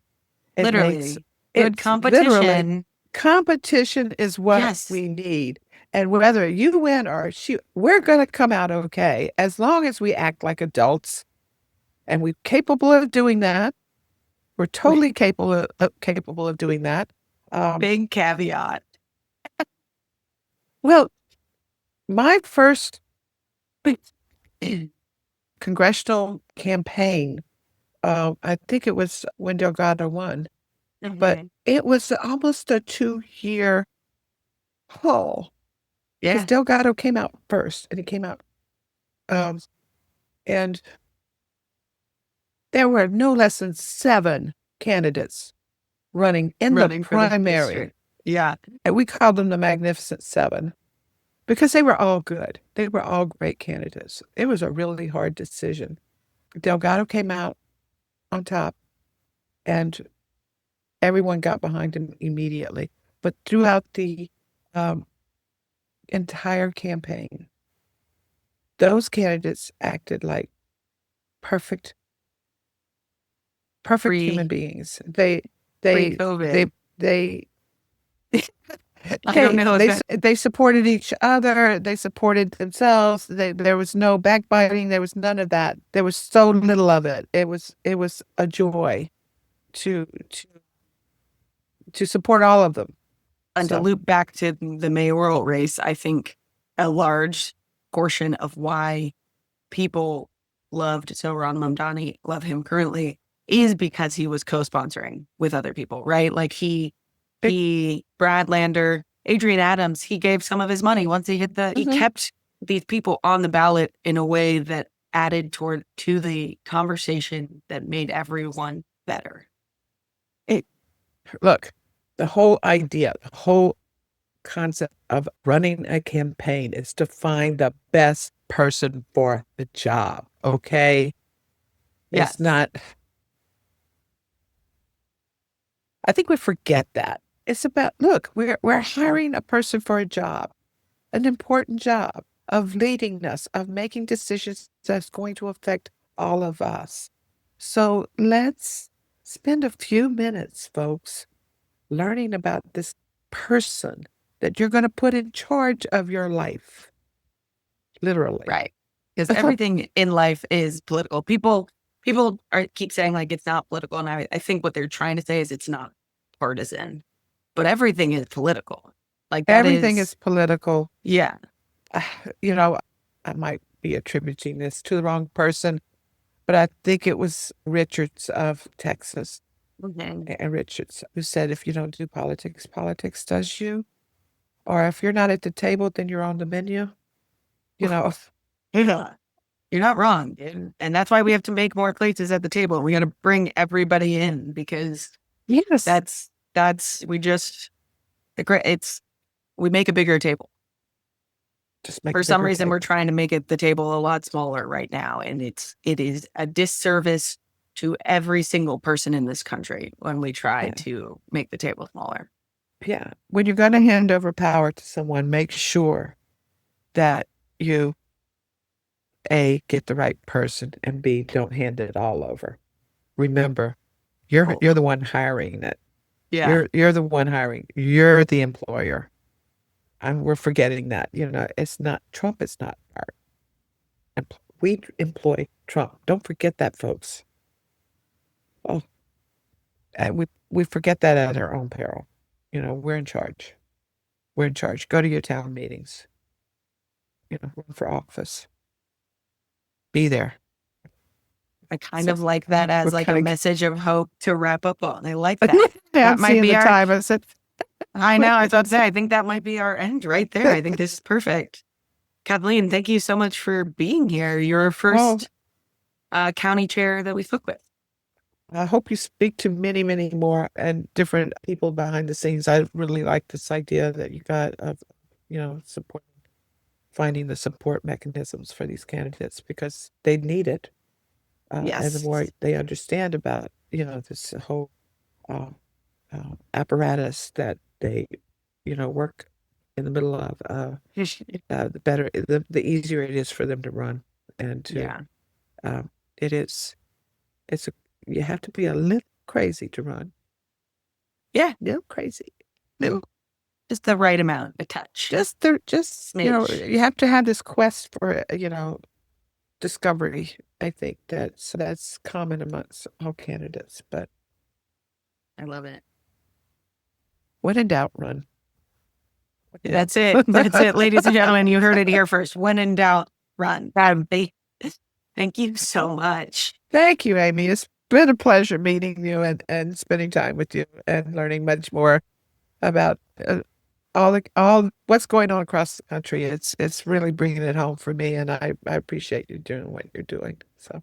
Good competition. Competition is what we need. And whether you win or we're going to come out okay as long as we act like adults. And we're capable of doing that. We're totally capable of doing that. Big caveat. Well, my first congressional campaign, I think it was when Delgado won, but it was almost a 2-year haul. Because Delgado came out first, and he came out, and there were no less than 7 candidates running in the primary. And we called them the Magnificent Seven because they were all good. They were all great candidates. It was a really hard decision. Delgado came out on top, and everyone got behind him immediately. But throughout the entire campaign, those candidates acted like perfect human beings. They I don't know. They supported each other. They supported themselves. There was no backbiting. There was none of that. There was so little of it. It was a joy to support all of them. And to loop back to the mayoral race, I think a large portion of why people loved Zohran Mamdani, love him currently, is because he was co-sponsoring with other people, right? Like he, Brad Lander, Adrian Adams, he gave some of his money once he hit he kept these people on the ballot in a way that added to the conversation that made everyone better. Look, the whole idea, the whole concept of running a campaign is to find the best person for the job. Okay. Yes. It's not. I think we forget that. It's about, look, we're hiring a person for a job, an important job of leading us, of making decisions that's going to affect all of us. So let's spend a few minutes, folks, learning about this person that you're going to put in charge of your life. Literally. Right. Because everything in life is political. People keep saying like it's not political. And I think what they're trying to say is it's not partisan. But everything is political. Like everything is political. Yeah. I might be attributing this to the wrong person, but I think it was Richards of Texas. And Richards, who said, if you don't do politics, politics does you. Or if you're not at the table, then you're on the menu. Yeah. You're not wrong. And that's why we have to make more places at the table. We got to bring everybody in because we make a bigger table. For some reason, we're trying to make the table a lot smaller right now. And it is a disservice to every single person in this country when we try to make the table smaller. Yeah. When you're going to hand over power to someone, make sure that you, A, get the right person, and B, don't hand it all over. Remember, you're the one hiring it. Yeah. You're the one hiring. You're the employer. And we're forgetting that. It's not Trump. It's not we employ Trump. Don't forget that, folks. Oh, and we forget that at our own peril. We're in charge. We're in charge. Go to your town meetings. Run for office. Be there. I kind of like that as like a message of hope to wrap up on. I like that. That might be our time. I know. I was about to say, I think that might be our end right there. I think this is perfect. Kathleen, thank you so much for being here. You're our first county chair that we spoke with. I hope you speak to many, many more and different people behind the scenes. I really like this idea that you got of, support, finding the support mechanisms for these candidates because they need it. And the more Yes. they understand about, this whole uh, apparatus that they, work in the middle of, the better, the easier it is for them to run and to, Yeah. um, it is, you have to be a little crazy to run. Yeah. Little crazy. Little, Just the right amount, a touch. you Smidge. have to have this quest for, discovery. I think that's common amongst all candidates, but I love it. when in doubt, run. That's it. That's it, ladies and gentlemen. You heard it here first. When in doubt, run. Thank you so much. Thank you, Amy. It's been a pleasure meeting you and spending time with you and learning much more about all what's going on across the country. It's really bringing it home for me, and I appreciate you doing what you're doing. So,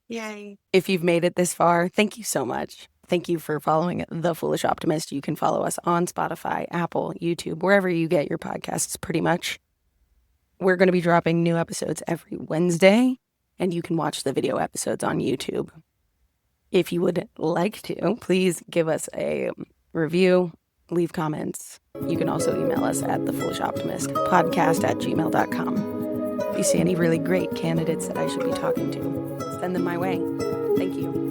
Yay. If you've made it this far, thank you so much. Thank you for following The Foolish Optimist. You can follow us on Spotify, Apple, YouTube, wherever you get your podcasts, pretty much. We're going to be dropping new episodes every Wednesday, and you can watch the video episodes on YouTube. If you would like to, please give us a review, leave comments. You can also email us at thefoolishoptimistpodcast@gmail.com. If you see any really great candidates that I should be talking to, send them my way. Thank you.